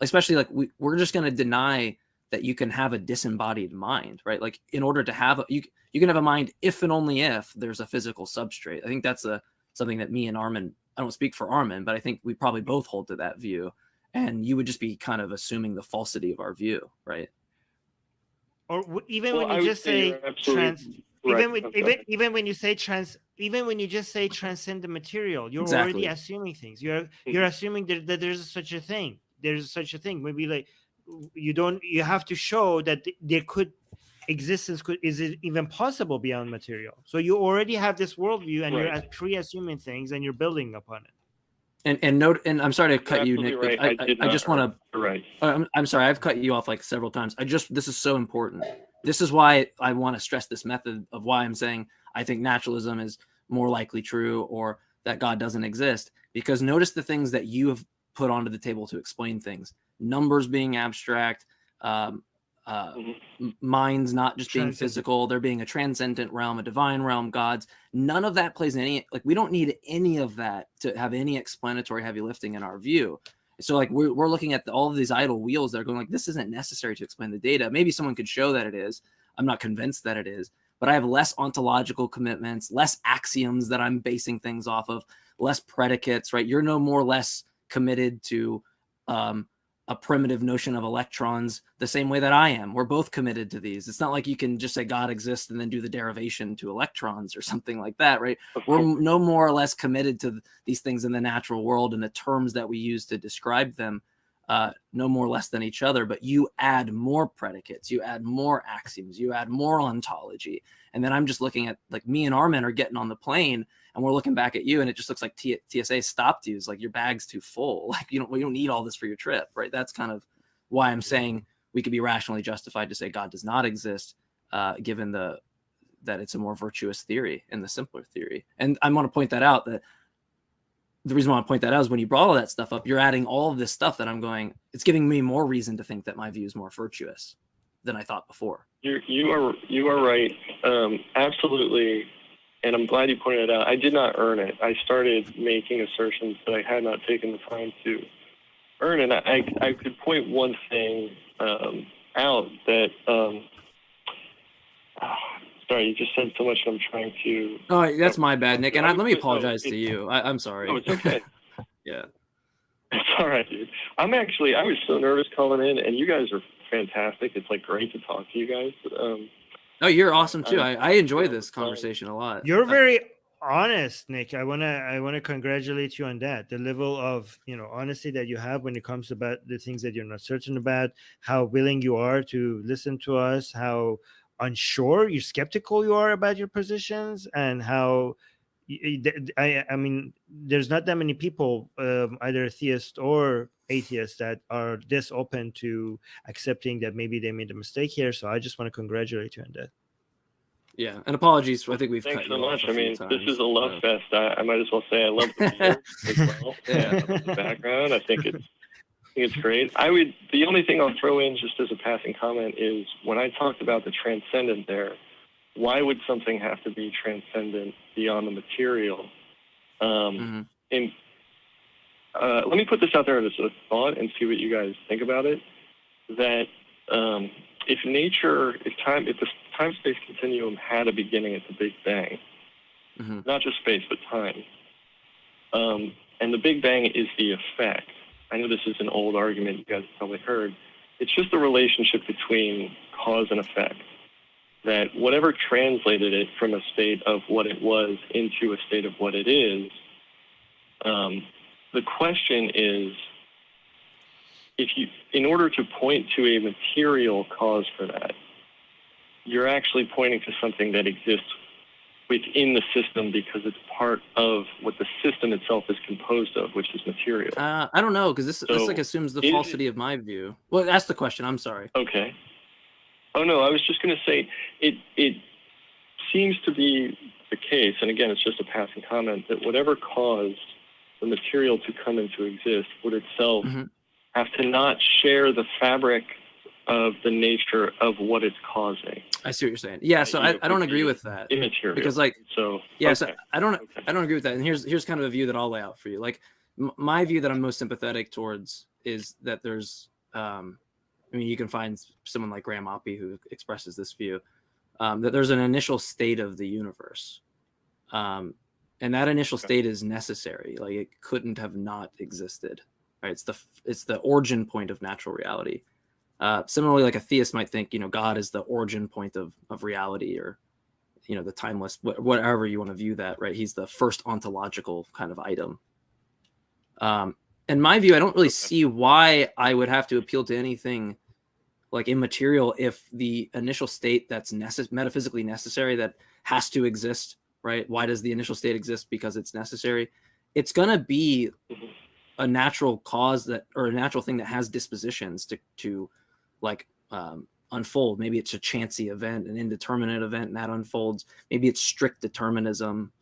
especially like we're just going to deny that you can have a disembodied mind, right? Like in order to have you can have a mind if and only if there's a physical substrate. I think that's something that me and Armin, I don't speak for Armin, but I think we probably both hold to that view. And you would just be kind of assuming the falsity of our view, right? Or even when you just say even when you say even when you just say transcendent material, you're already assuming things. You're assuming that there's such a thing. There's such a thing. Maybe like you have to show that there is it even possible beyond material. So you already have this worldview, and you're pre-assuming things, and you're building upon it. And I'm sorry to cut you, Nick. Right. I just want to. Right. I'm sorry. I've cut you off like several times. This is so important. This is why I want to stress this method of why I'm saying I think naturalism is more likely true, or that God doesn't exist. Because notice the things that you have put onto the table to explain things. Numbers being abstract, minds not just being physical, there being a transcendent realm, a divine realm, gods. None of that plays any, like we don't need any of that to have any explanatory heavy lifting in our view. So like we're looking at all of these idle wheels that are going like, this isn't necessary to explain the data. Maybe someone could show that it is. I'm not convinced that it is, but I have less ontological commitments, less axioms that I'm basing things off of, less predicates, right? You're no more or less committed to a primitive notion of electrons the same way that I am. We're both committed to these. It's not like you can just say God exists and then do the derivation to electrons or something like that, right? We're no more or less committed to these things in the natural world and the terms that we use to describe them, no more or less than each other. But you add more predicates, you add more axioms, you add more ontology. And then I'm just looking at, like, me and Armin are getting on the plane, and we're looking back at you, and it just looks like TSA stopped you. It's like your bag's too full. Like you don't need all this for your trip, right? That's kind of why I'm saying we could be rationally justified to say God does not exist, given that it's a more virtuous theory and the simpler theory. And I want to point that out, that the reason why I point that out is when you brought all that stuff up, you're adding all of this stuff that I'm going, it's giving me more reason to think that my view is more virtuous than I thought before. You are right. Absolutely. And I'm glad you pointed it out. I did not earn it. I started making assertions that I had not taken the time to earn. And I could point one thing out that, sorry, you just said so much I'm trying to... Oh, that's my bad, Nick. And let me apologize to you. I'm sorry. Oh, it's okay. Yeah. It's all right, dude. I was so nervous calling in, and you guys are fantastic. It's like great to talk to you guys. Oh, you're awesome too. I enjoy this conversation a lot. You're very honest, Nick. I wanna congratulate you on that. The level of honesty that you have when it comes about the things that you're not certain about, how willing you are to listen to us, how unsure, you're skeptical you are about your positions, and how I mean, there's not that many people, either theist or atheists, that are this open to accepting that maybe they made a mistake here. So I just want to congratulate you on that. Yeah, and apologies. I think we've Thanks cut so you much. off a few This times. is a love fest. I might as well say I love the music as well. Yeah. The background. I think it's great. The only thing I'll throw in just as a passing comment is when I talked about the transcendent there, why would something have to be transcendent beyond the material? And let me put this out there as a thought and see what you guys think about it. That if the time-space continuum had a beginning at the Big Bang, not just space but time, and the Big Bang is the effect. I know this is an old argument you guys have probably heard. It's just the relationship between cause and effect. That whatever translated it from a state of what it was into a state of what it is, the question is, in order to point to a material cause for that, you're actually pointing to something that exists within the system because it's part of what the system itself is composed of, which is material. I don't know, because this like assumes the falsity of my view. Well, that's the question. I'm sorry. Okay. Oh no, I was just going to say it seems to be the case, and again, it's just a passing comment, that whatever caused the material to come into exist would itself have to not share the fabric of the nature of what it's causing. I see what you're saying. Yeah, so I don't agree with that. Immaterial. Because like, so so I don't agree with that. And here's kind of a view that I'll lay out for you. Like my view that I'm most sympathetic towards is that there's, I mean, you can find someone like Graham Oppy who expresses this view, that there's an initial state of the universe. And that initial state is necessary. Like it couldn't have not existed. Right? It's the origin point of natural reality. Similarly, like a theist might think, God is the origin point of reality, or, the timeless, whatever you want to view that, right? He's the first ontological kind of item. In my view, I don't really see why I would have to appeal to anything like immaterial if the initial state that's metaphysically necessary, that has to exist, right? Why does the initial state exist? Because it's necessary. It's going to be a natural cause or a natural thing that has dispositions to unfold. Maybe it's a chancy event, an indeterminate event, and that unfolds. Maybe it's strict determinism,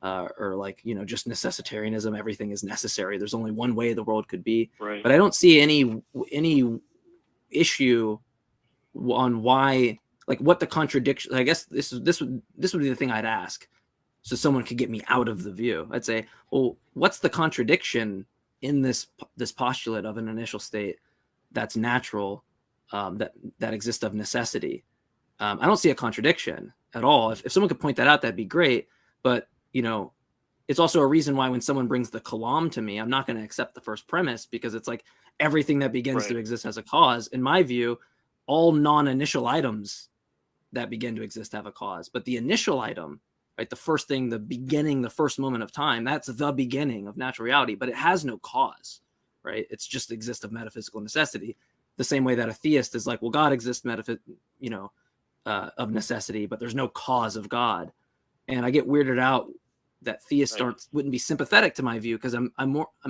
or just necessitarianism. Everything is necessary. There's only one way the world could be. Right. But I don't see any issue on why, like, what the contradiction. I guess this would be the thing I'd ask, so someone could get me out of the view. I'd say, well, what's the contradiction in this postulate of an initial state that's natural, that exists of necessity? I don't see a contradiction at all. If someone could point that out, that'd be great. But it's also a reason why when someone brings the kalam to me, I'm not going to accept the first premise, because it's like everything that begins to exist has a cause. In my view, all non-initial items that begin to exist have a cause. But the initial item, right, the first thing, the beginning, the first moment of time, that's the beginning of natural reality, but it has no cause, right? It's just exists of metaphysical necessity. The same way that a theist is like, well, God exists of necessity, but there's no cause of God. And I get weirded out that theists wouldn't be sympathetic to my view, because I'm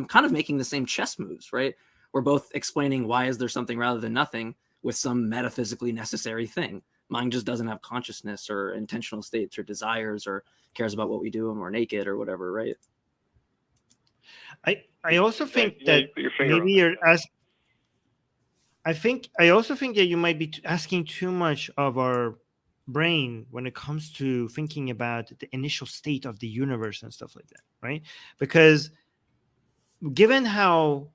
kind of making the same chess moves, right? We're both explaining why is there something rather than nothing with some metaphysically necessary thing. Mine just doesn't have consciousness or intentional states or desires or cares about what we do when we're naked or whatever, right? I also think that maybe you're I also think that you might be asking too much of our brain when it comes to thinking about the initial state of the universe and stuff like that, right? Because given how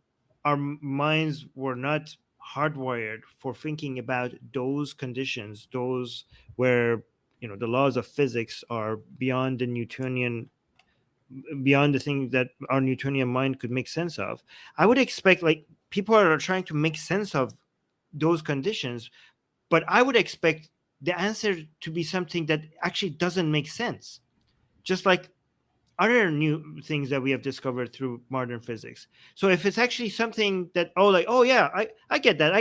our minds were not hardwired for thinking about those conditions, those where the laws of physics are beyond the Newtonian, beyond the thing that our Newtonian mind could make sense of, I would expect, like, people are trying to make sense of those conditions, but I would expect the answer to be something that actually doesn't make sense, just like other new things that we have discovered through modern physics. So if it's actually something that, I get that,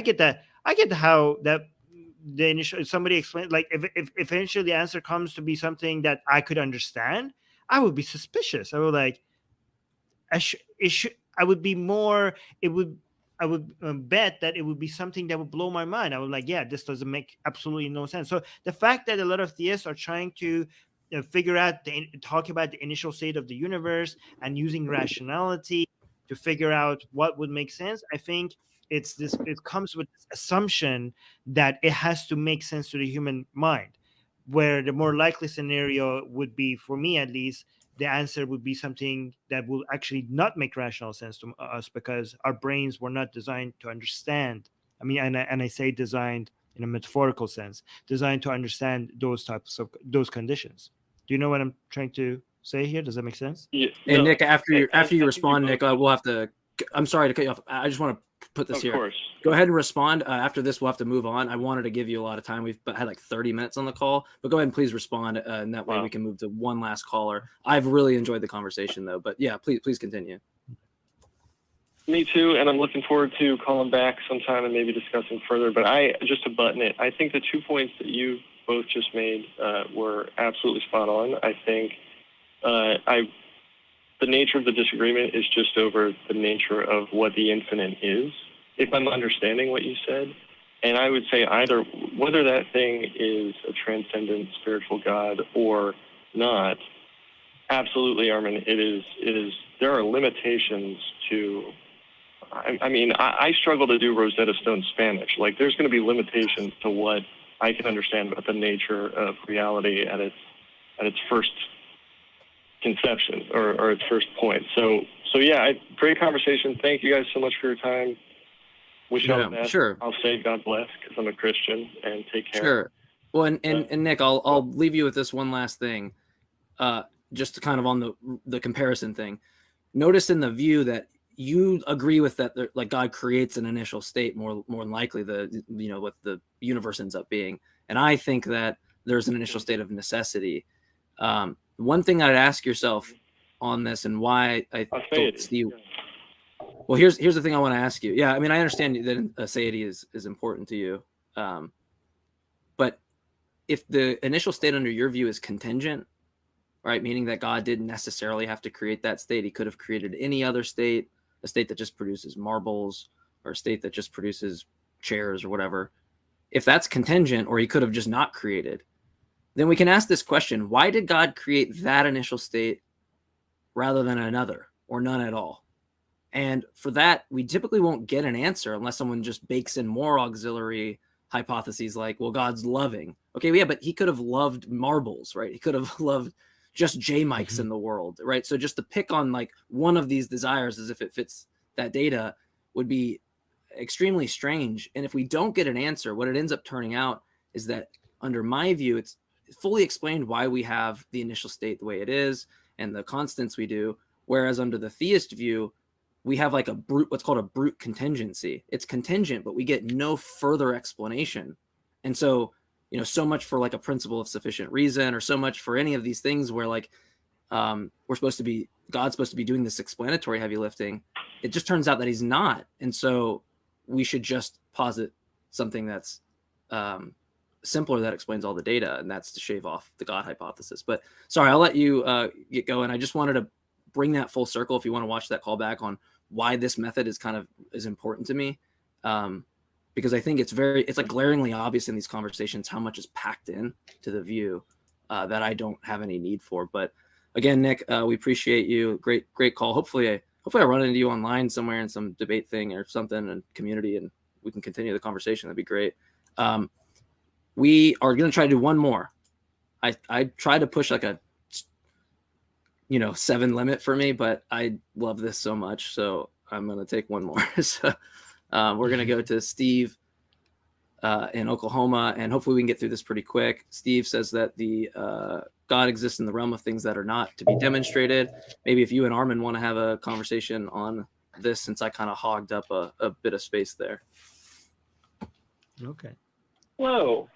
I get how that the initial, somebody explained, like, if eventually the answer comes to be something that I could understand, I would be suspicious. I would like, I would bet that it would be something that would blow my mind. I would like, yeah, this doesn't make absolutely no sense. So the fact that a lot of theists are trying to figure out, talk about the initial state of the universe and using rationality to figure out what would make sense, I think it comes with this assumption that it has to make sense to the human mind, where the more likely scenario would be, for me at least, the answer would be something that will actually not make rational sense to us, because our brains were not designed to understand. I mean, and I say designed in a metaphorical sense, designed to understand those types of those conditions. Do you know what I'm trying to say here? Does that make sense? Yeah. And Nick, after you respond, Nick, we'll have to. I'm sorry to cut you off. I just want to put this here. Of course. Go ahead and respond. After this, we'll have to move on. I wanted to give you a lot of time. We've had like 30 minutes on the call, but go ahead and please respond, and that way we can move to one last caller. I've really enjoyed the conversation, though. But yeah, please continue. Me too, and I'm looking forward to calling back sometime and maybe discussing further. But just to button it, I think the 2 points that you both just made were absolutely spot on. I think the nature of the disagreement is just over the nature of what the infinite is, if I'm understanding what you said. And I would say either whether that thing is a transcendent spiritual God or not, absolutely, Armin, it is. There are limitations to. I mean, I struggle to do Rosetta Stone Spanish. Like, there's going to be limitations to what I can understand about the nature of reality at its first conception or its first point. So yeah, great conversation. Thank you guys so much for your time. Wish you all the best. Sure. I'll say God bless because I'm a Christian, and take care. Sure. Well, and Nick, I'll leave you with this one last thing, just to kind of on the comparison thing. Notice in the view that you agree with that, like God creates an initial state more than likely what the universe ends up being, and I think that there's an initial state of necessity. One thing I'd ask yourself on this, and why I thought Steve. Well, here's the thing I want to ask you. Yeah, I mean, I understand that aseity is important to you, but if the initial state under your view is contingent, right, meaning that God didn't necessarily have to create that state, he could have created any other state, a state that just produces marbles, or a state that just produces chairs or whatever. If that's contingent, or he could have just not created, then we can ask this question: why did God create that initial state rather than another, or none at all? And for that, we typically won't get an answer unless someone just bakes in more auxiliary hypotheses like, well, God's loving. Okay, yeah, but he could have loved marbles, right? He could have loved just JMikes in the world, right? So just to pick on like one of these desires as if it fits that data would be extremely strange. And if we don't get an answer, what it ends up turning out is that under my view, it's fully explained why we have the initial state the way it is and the constants we do. Whereas under the theist view, we have like what's called a brute contingency. It's contingent, but we get no further explanation. And so, so much for like a principle of sufficient reason, or so much for any of these things where like God's supposed to be doing this explanatory heavy lifting. It just turns out that he's not. And so we should just posit something that's simpler that explains all the data, and that's to shave off the God hypothesis. But sorry, I'll let you get going. I just wanted to bring that full circle if you want to watch that call back on why this method is important to me. Because I think it's like glaringly obvious in these conversations how much is packed in to the view that I don't have any need for. But again, Nick, we appreciate you. Great call. Hopefully I run into you online somewhere in some debate thing or something in community, and we can continue the conversation. That'd be great. We are going to try to do one more. I try to push like a 7 limit for me, but I love this so much, so I'm going to take one more. So we're going to go to Steve in Oklahoma, and hopefully we can get through this pretty quick. Steve says that the God exists in the realm of things that are not to be demonstrated. Maybe if you and Armin want to have a conversation on this, since I kind of hogged up a bit of space there. Okay. Hello.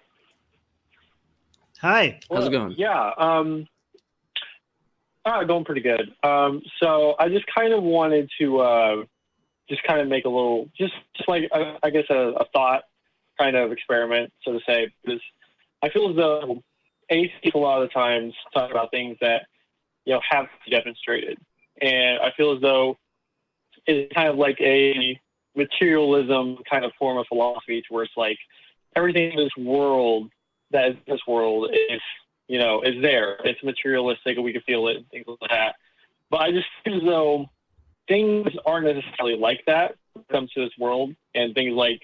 Hi. How's it going? Yeah. Going pretty good. So I just kind of wanted to just kind of make a little, just like, I guess a thought kind of experiment, so to say, because I feel as though atheists a lot of the times talk about things that, have to be demonstrated. And I feel as though it's kind of like a materialism kind of form of philosophy, to where it's like everything in this world is, is there. It's materialistic, and we can feel it and things like that. But I just feel as though things aren't necessarily like that when it comes to this world, and things like,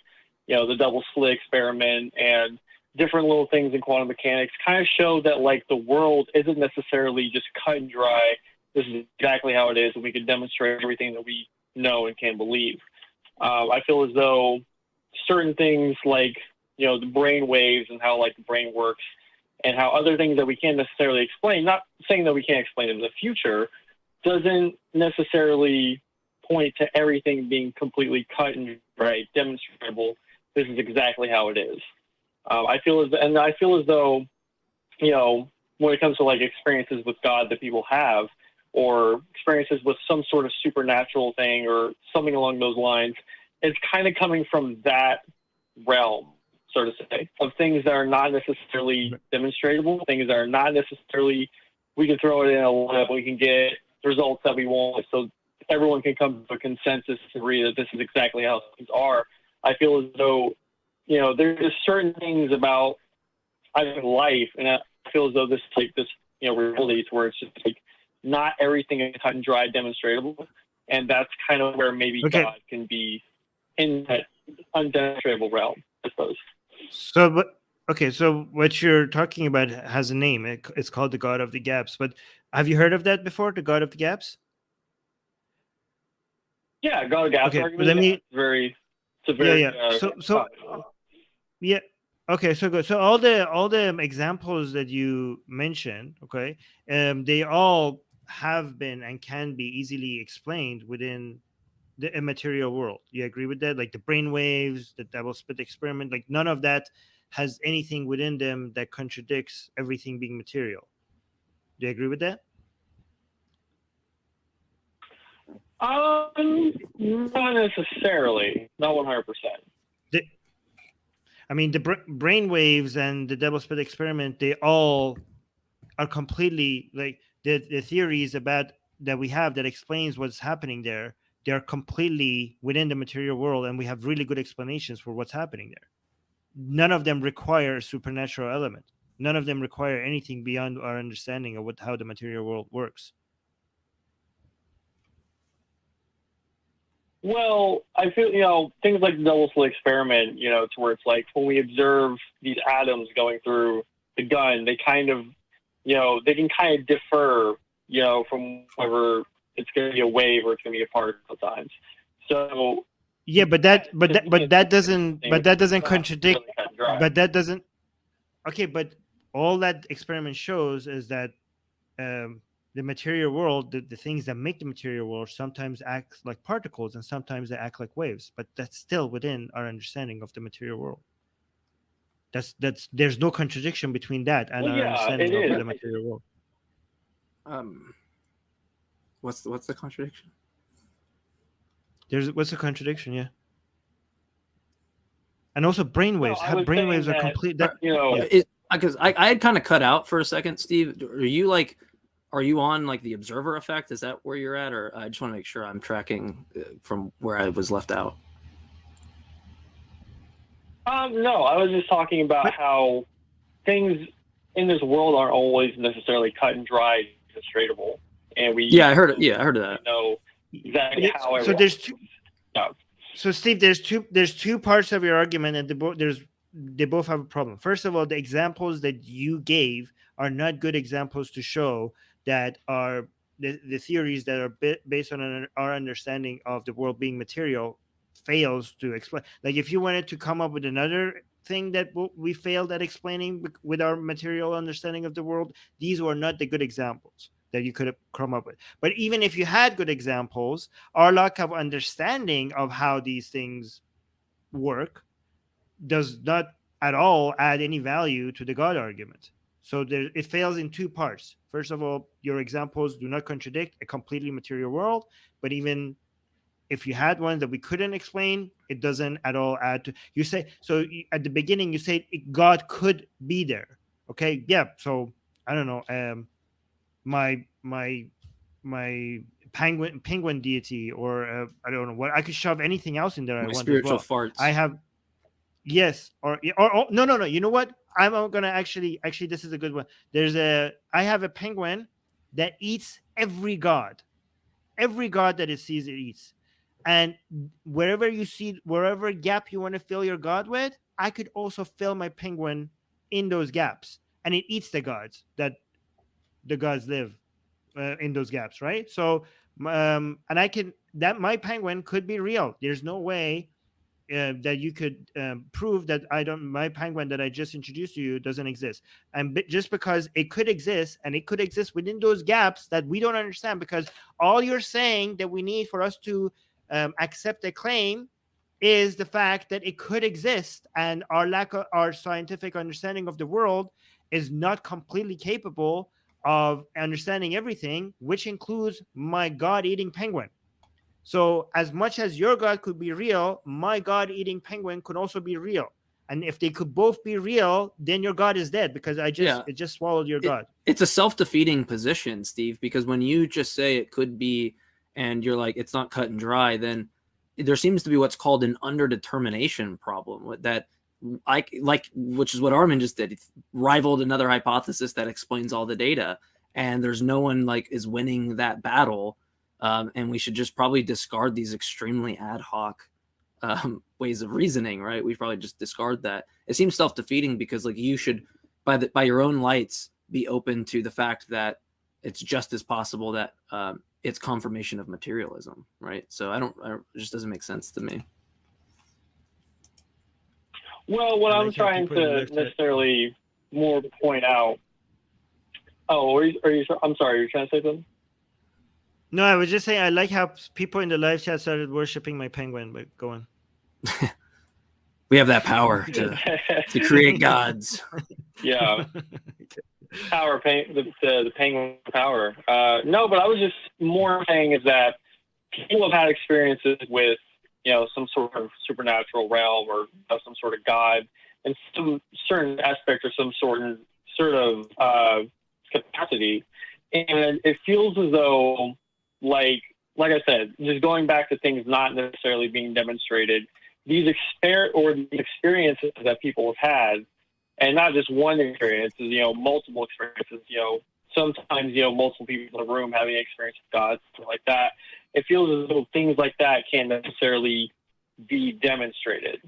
the double slit experiment and different little things in quantum mechanics kind of show that like the world isn't necessarily just cut and dry. This is exactly how it is, and we can demonstrate everything that we know and can believe. I feel as though certain things like, the brain waves and how like the brain works, and how other things that we can't necessarily explain, not saying that we can't explain in the future, doesn't necessarily point to everything being completely cut and dry, demonstrable. This is exactly how it is. I feel as though, when it comes to like experiences with God that people have, or experiences with some sort of supernatural thing or something along those lines, it's kind of coming from that realm, so to say, of things that are not necessarily demonstratable, things that are not necessarily, we can throw it in a lab, we can get results that we want, so everyone can come to a consensus to agree that this is exactly how things are. I feel as though, you know, there's just certain things about, I think, life, and I feel as though this, like, this, you know, reality to where it's just like not everything is cut and dry demonstratable, and that's kind of where maybe God can be in that undemonstrable realm, I suppose. So, so what you're talking about has a name. It's called the God of the Gaps. But have you heard of that before, the God of the Gaps? Yeah, God of Gaps argument. It's a very yeah. Okay, so good. So all the examples that you mentioned, okay, they all have been and can be easily explained within the immaterial world. You agree with that? Like the brain waves, the double slit experiment, like none of that has anything within them that contradicts everything being material. Do you agree with that? Not necessarily, not 100%. I mean, the brain waves and the double slit experiment, they all are completely, like, the theories about that we have that explains what's happening there. They're completely within the material world, and we have really good explanations for what's happening there. None of them require a supernatural element. None of them require anything beyond our understanding of how the material world works. Well, I feel, you know, things like the double slit experiment, you know, to where it's like when we observe these atoms going through the gun, they kind of, you know, they can kind of differ, you know, from whether it's going to be a wave or it's going to be a particle times. So yeah, but that doesn't contradict. But that doesn't. Okay, but all that experiment shows is that the material world, the things that make the material world, sometimes act like particles and sometimes they act like waves. But that's still within our understanding of the material world. That's there's no contradiction between that and our understanding of the material world. What's the contradiction? What's the contradiction? Yeah. And also brainwaves. Brainwaves are complete. That, you know, because I had kind of cut out for a second, Steve. Are you on like the observer effect? Is that where you're at, or I just want to make sure I'm tracking from where I was left out? No, I was just talking about how things in this world aren't always necessarily cut and dry, demonstratable, and we. I heard it. Yeah, I heard of that. Know exactly how. So there's two. No. So Steve, there's two parts of your argument, and they both have a problem. First of all, the examples that you gave are not good examples to show that are the theories that are based on our understanding of the world being material fails to explain. Like if you wanted to come up with another thing that we failed at explaining with our material understanding of the world, these were not the good examples that you could have come up with. But even if you had good examples, our lack of understanding of how these things work does not at all add any value to the God argument. So it fails in two parts. First of all, your examples do not contradict a completely material world, but even if you had one that we couldn't explain, it doesn't at all add to. You say, so at the beginning, you say God could be there. Okay, yeah. So I don't know, my penguin deity, or I don't know what, I could shove anything else in there. I want spiritual farts. I have. Yes, or no. You know what? I'm gonna actually this is a good one. I have a penguin that eats every god that it sees, it eats, and wherever gap you want to fill your god with, I could also fill my penguin in those gaps, and it eats the gods that the gods live in those gaps, right? So, and my penguin could be real. There's no way that you could prove that my penguin that I just introduced to you doesn't exist. And just because it could exist, and it could exist within those gaps that we don't understand, because all you're saying that we need for us to accept a claim is the fact that it could exist, and our scientific understanding of the world is not completely capable of understanding everything, which includes my God-eating penguin. So as much as your God could be real, my God-eating penguin could also be real. And if they could both be real, then your God is dead, because it just swallowed your God. It's a self-defeating position, Steve, because when you just say it could be, and you're like, it's not cut and dry, then there seems to be what's called an underdetermination problem that which is what Armin just did. It's rivaled another hypothesis that explains all the data, and there's no one like is winning that battle. And we should just probably discard these extremely ad hoc ways of reasoning, right? We probably just discard that. It seems self-defeating because like you should, by your own lights, be open to the fact that it's just as possible that it's confirmation of materialism, right? So it just doesn't make sense to me. Well, what I'm trying to necessarily more point out. Oh, are you? I'm sorry, you're trying to say something? No, I was just saying I like how people in the live chat started worshiping my penguin, but go on. We have that power to create gods. Yeah. Power, the penguin power. No, but I was just more saying is that people have had experiences with, some sort of supernatural realm or some sort of God, and some certain aspect or some sort of capacity. And it feels as though, like I said, just going back to things not necessarily being demonstrated, these experiences that people have had, and not just one experience, multiple experiences, sometimes, multiple people in a room having an experience with God, something like that. It feels as though things like that can't necessarily be demonstrated.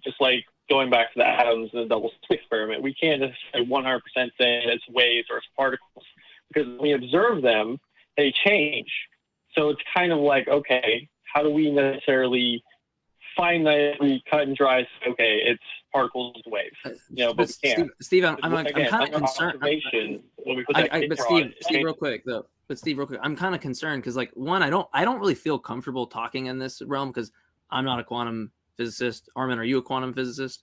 Just like going back to the atoms and the double slit experiment, we can't necessarily 100% say it's waves or it's particles, because when we observe them, they change. So it's kind of like, okay, how do we necessarily finitely cut and dry? Okay, it's particles and waves, but we can't. Steve, I'm kind of concerned. Steve, real quick, I'm kind of concerned because, like, one, I don't really feel comfortable talking in this realm because I'm not a quantum physicist. Armin, are you a quantum physicist?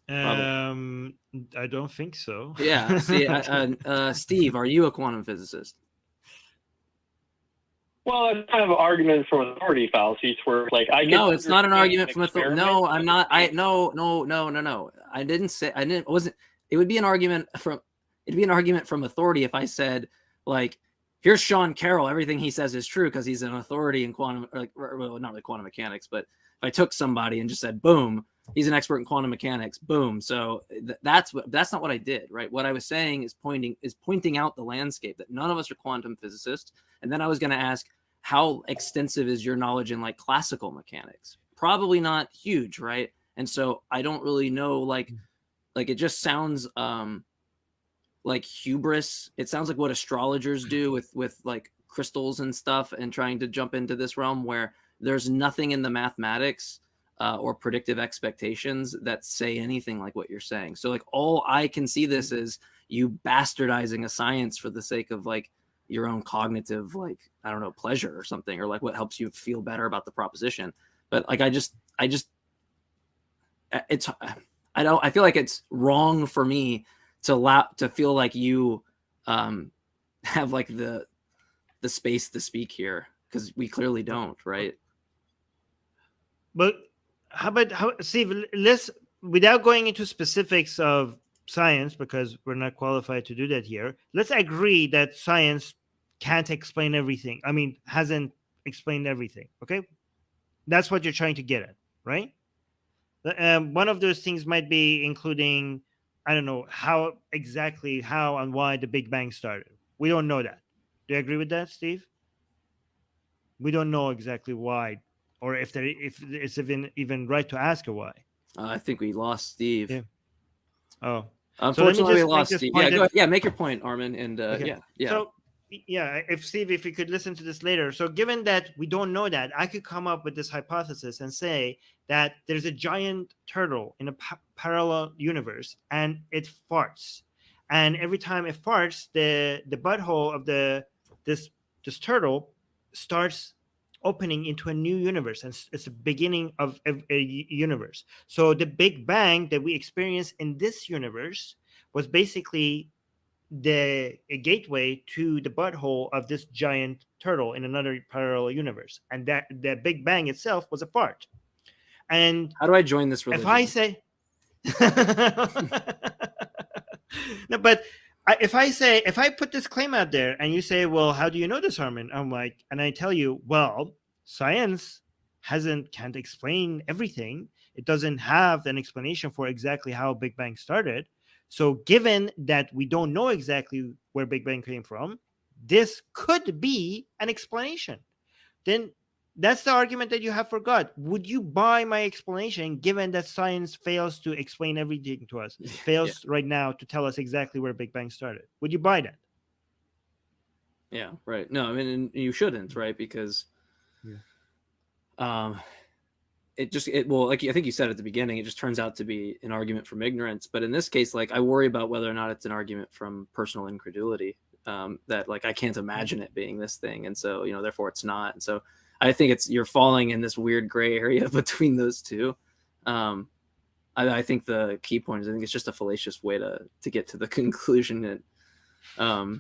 I don't think so. Yeah. See, Steve, are you a quantum physicist? Well, it's kind of an argument from authority fallacies where, like, no, it's not an argument from authority. No, I'm not. No. I didn't say. It wasn't. It would be an argument from. It'd be an argument from authority if I said, like, here's Sean Carroll. Everything he says is true because he's an authority in quantum, well, not really quantum mechanics, but if I took somebody and just said, boom, he's an expert in quantum mechanics, boom. So that's not what I did, right? What I was saying is pointing out the landscape that none of us are quantum physicists. And then I was going to ask, how extensive is your knowledge in like classical mechanics? Probably not huge, right? And so I don't really know, like it just sounds like hubris. It sounds like what astrologers do with like crystals and stuff, and trying to jump into this realm where there's nothing in the mathematics or predictive expectations that say anything like what you're saying. So like all I can see this is you bastardizing a science for the sake of like your own cognitive, like, I don't know, pleasure or something, or like what helps you feel better about the proposition. But like, I feel like it's wrong for me to feel like you have like the space to speak here, because we clearly don't, right? But Steve, let's, without going into specifics of science, because we're not qualified to do that here, let's agree that science can't explain everything. I mean, hasn't explained everything. Okay, that's what you're trying to get at, right? One of those things might be including, I don't know how and why the Big Bang started. We don't know that. Do you agree with that, Steve? We don't know exactly why, or if it's even right to ask her why. I think we lost Steve. Yeah. Oh, unfortunately, we lost Steve. Yeah, go ahead. Yeah, make your point, Armin. And okay. Yeah. So yeah, if you could listen to this later. So given that we don't know that, I could come up with this hypothesis and say that there's a giant turtle in a parallel universe, and it farts, and every time it farts, the butthole of this turtle starts opening into a new universe, and it's the beginning of a universe. So the Big Bang that we experience in this universe was basically a gateway to the butthole of this giant turtle in another parallel universe, and that the Big Bang itself was a fart. And how do I join this religion? if I say no, but if I put this claim out there and you say, well, how do you know this, Armin? I'm like, and I tell you, well, science can't explain everything. It doesn't have an explanation for exactly how Big Bang started. So given that we don't know exactly where Big Bang came from, this could be an explanation. Then that's the argument that you have for God. Would you buy my explanation given that science fails to explain everything to us, fails right now to tell us exactly where Big Bang started? Would you buy that? Yeah, right. No, I mean, you shouldn't, right? Because like I think you said at the beginning, it just turns out to be an argument from ignorance. But in this case, like, I worry about whether or not it's an argument from personal incredulity, that like I can't imagine it being this thing, and so therefore it's not. And so I think you're falling in this weird gray area between those two. I think the key point is I think it's just a fallacious way to get to the conclusion that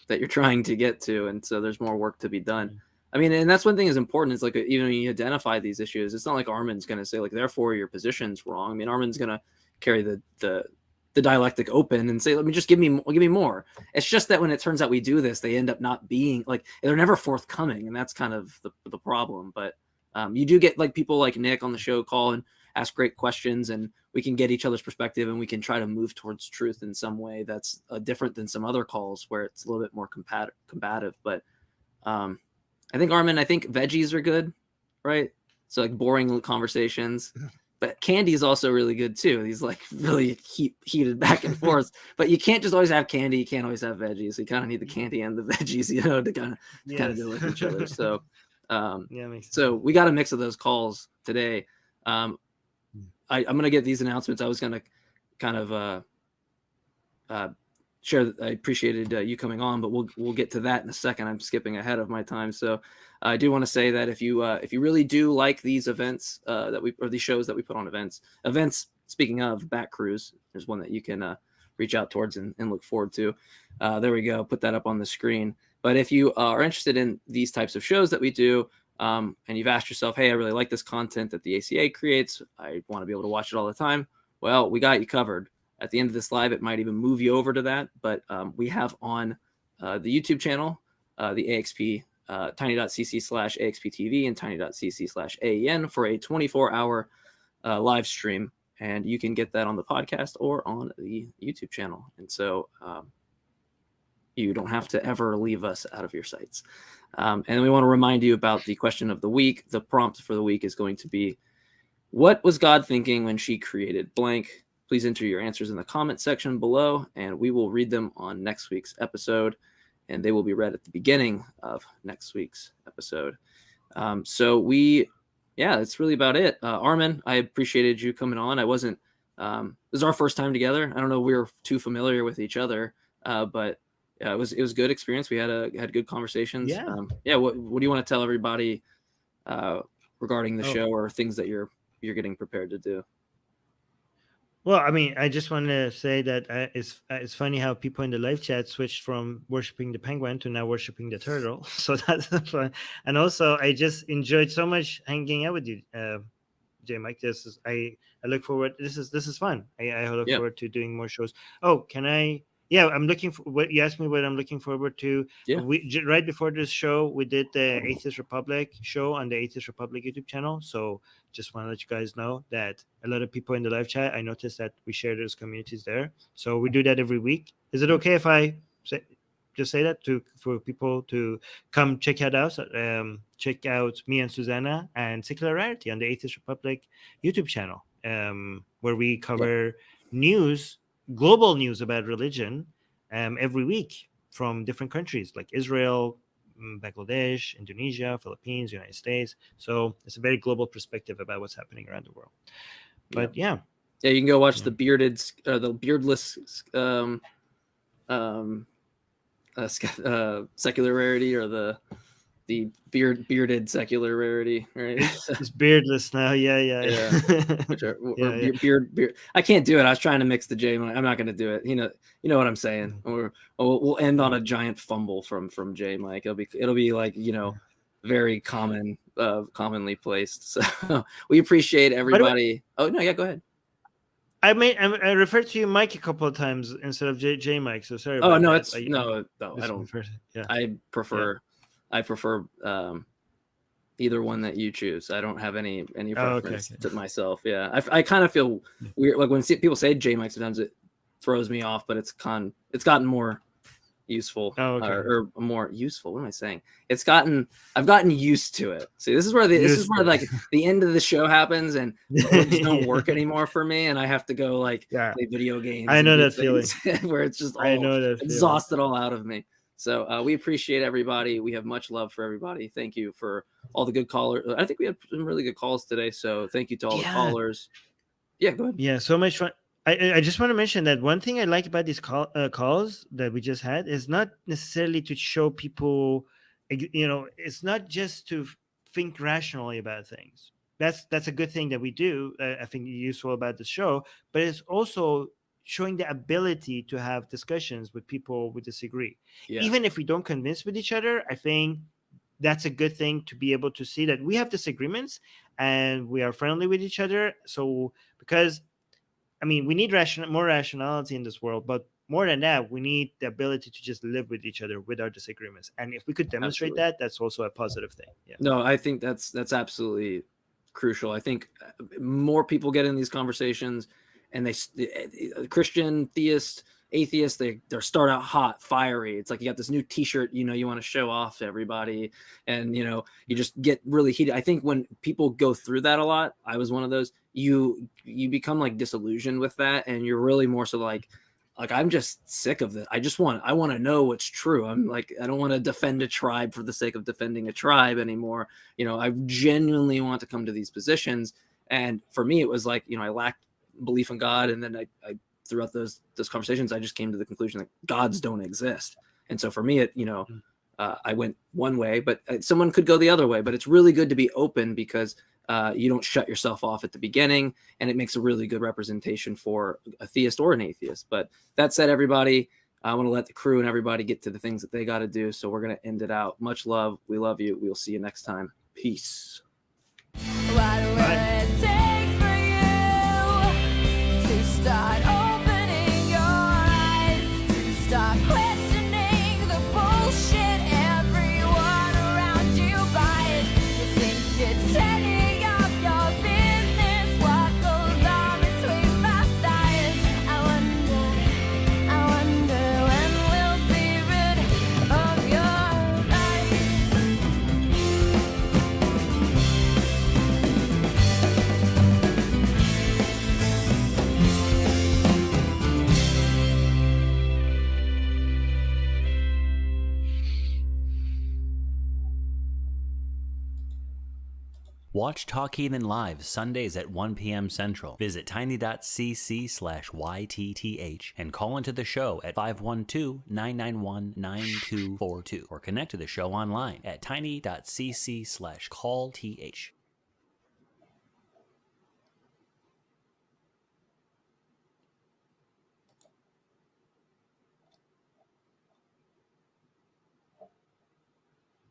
you're trying to get to, and so there's more work to be done. I mean, and that's one thing is important. It's like, even when you identify these issues, it's not like Armin's going to say like, therefore your position's wrong. I mean, Armin's going to carry the dialectic open and say, let me just give me more. It's just that when it turns out we do this, they end up not being like, they're never forthcoming. And that's kind of the problem. But you do get like people like Nick on the show call and ask great questions, and we can get each other's perspective, and we can try to move towards truth in some way that's different than some other calls where it's a little bit more combative. But I think veggies are good, right? So like boring conversations, but candy is also really good too. These like really heated back and forth, but you can't just always have candy. You can't always have veggies. So you kind of need the candy and the veggies, to kind of deal with each other. So, so we got a mix of those calls today. I'm going to get these announcements. I was going to kind of share that I appreciated you coming on, but we'll get to that in a second. I'm skipping ahead of my time. So I do want to say that if you really do like these events or these shows that we put on events, speaking of Back Cruise, there's one that you can reach out towards and look forward to. There we go. Put that up on the screen. But if you are interested in these types of shows that we do, and you've asked yourself, hey, I really like this content that the ACA creates, I want to be able to watch it all the time. Well, we got you covered. At the end of this live, it might even move you over to that. But we have on the YouTube channel, the AXP, tiny.cc/AXPTV and tiny.cc/AEN for a 24-hour live stream. And you can get that on the podcast or on the YouTube channel. And so you don't have to ever leave us out of your sights. And we want to remind you about the question of the week. The prompt for the week is going to be, what was God thinking when she created blank? Please enter your answers in the comment section below, and we will read them on next week's episode, and they will be read at the beginning of next week's episode. That's really about it. Armin, I appreciated you coming on. This is our first time together. I don't know if we were too familiar with each other, but it was a good experience. We had good conversations. What do you want to tell everybody regarding the show or things that you're getting prepared to do? Well, I mean, I just want to say that it's funny how people in the live chat switched from worshiping the penguin to now worshiping the turtle. So that's fun. And also, I just enjoyed so much hanging out with you, JMike. I look forward. This is fun. I look forward to doing more shows. Oh, can I? Yeah, I'm looking for what you asked me. What I'm looking forward to. Yeah. Right before this show, we did the Atheist Republic show on the Atheist Republic YouTube channel. So just want to let you guys know that a lot of people in the live chat, I noticed that we share those communities there. So we do that every week. Is it okay if I say that for people to come check it out? Check out me and Susanna and Secular Rarity on the Atheist Republic YouTube channel, where we cover news. Global news about religion every week from different countries like Israel, Bangladesh, Indonesia, Philippines, United States. So it's a very global perspective about what's happening around the world. But you can go watch the beardless Secular Rarity or the the bearded secular rarity, right? It's beardless now. Yeah. Which are, or beard. I can't do it. I was trying to mix the J. I'm not going to do it. You know what I'm saying. Or we'll end on a giant fumble from JMike. It'll be like very commonly placed. So we appreciate everybody. Oh no, yeah, go ahead. I referred to you Mike a couple of times instead of JMike. So sorry. Oh about no, that. I don't. I prefer either one that you choose. I don't have any preference to myself. Yeah, I kind of feel weird like when people say JMike. Sometimes it throws me off, but it's gotten more useful or more useful. What am I saying? I've gotten used to it. See, this is where like the end of the show happens and words don't work anymore for me, and I have to go like play video games. I know that feeling where it's just exhausted all out of me. So we appreciate everybody. We have much love for everybody. Thank you for all the good callers. I think we had some really good calls today. So thank you to all the callers. Yeah, go ahead. Yeah, so much fun. I just want to mention that one thing I like about these calls that we just had is not necessarily to show people, it's not just to think rationally about things. That's a good thing that we do. I think useful about the show, but it's also showing the ability to have discussions with people who disagree. Yeah. Even if we don't convince with each other, I think that's a good thing to be able to see that we have disagreements and we are friendly with each other. So because we need more rationality in this world, but more than that, we need the ability to just live with each other with our disagreements. And if we could demonstrate that's also a positive thing. Yeah. No, I think that's absolutely crucial. I think more people get in these conversations, and they Christian, theist, atheist, they start out hot, fiery. It's like you got this new T-shirt, you want to show off to everybody, and you just get really heated. I think when people go through that a lot, I was one of those. You become like disillusioned with that, and you're really more so like I'm just sick of it. I want to know what's true. I'm like, I don't want to defend a tribe for the sake of defending a tribe anymore. I genuinely want to come to these positions, and for me, it was like I lacked belief in God, and then I throughout those conversations, I just came to the conclusion that gods don't exist. And so for me, I went one way, but someone could go the other way. But it's really good to be open because you don't shut yourself off at the beginning, and it makes a really good representation for a theist or an atheist. But that said, everybody, I want to let the crew and everybody get to the things that they got to do. So we're going to end it out. Much love. We love you. We'll see you next time. Peace. Start opening your eyes, to start questioning the bullshit everyone around you buys. You think it's setting up your business, what goes on between my thighs. I wonder when we'll be rid of your life. Watch Talk Heathen live Sundays at 1 p.m. Central. Visit tiny.cc/YTTH and call into the show at 512-991-9242 or connect to the show online at tiny.cc/callth.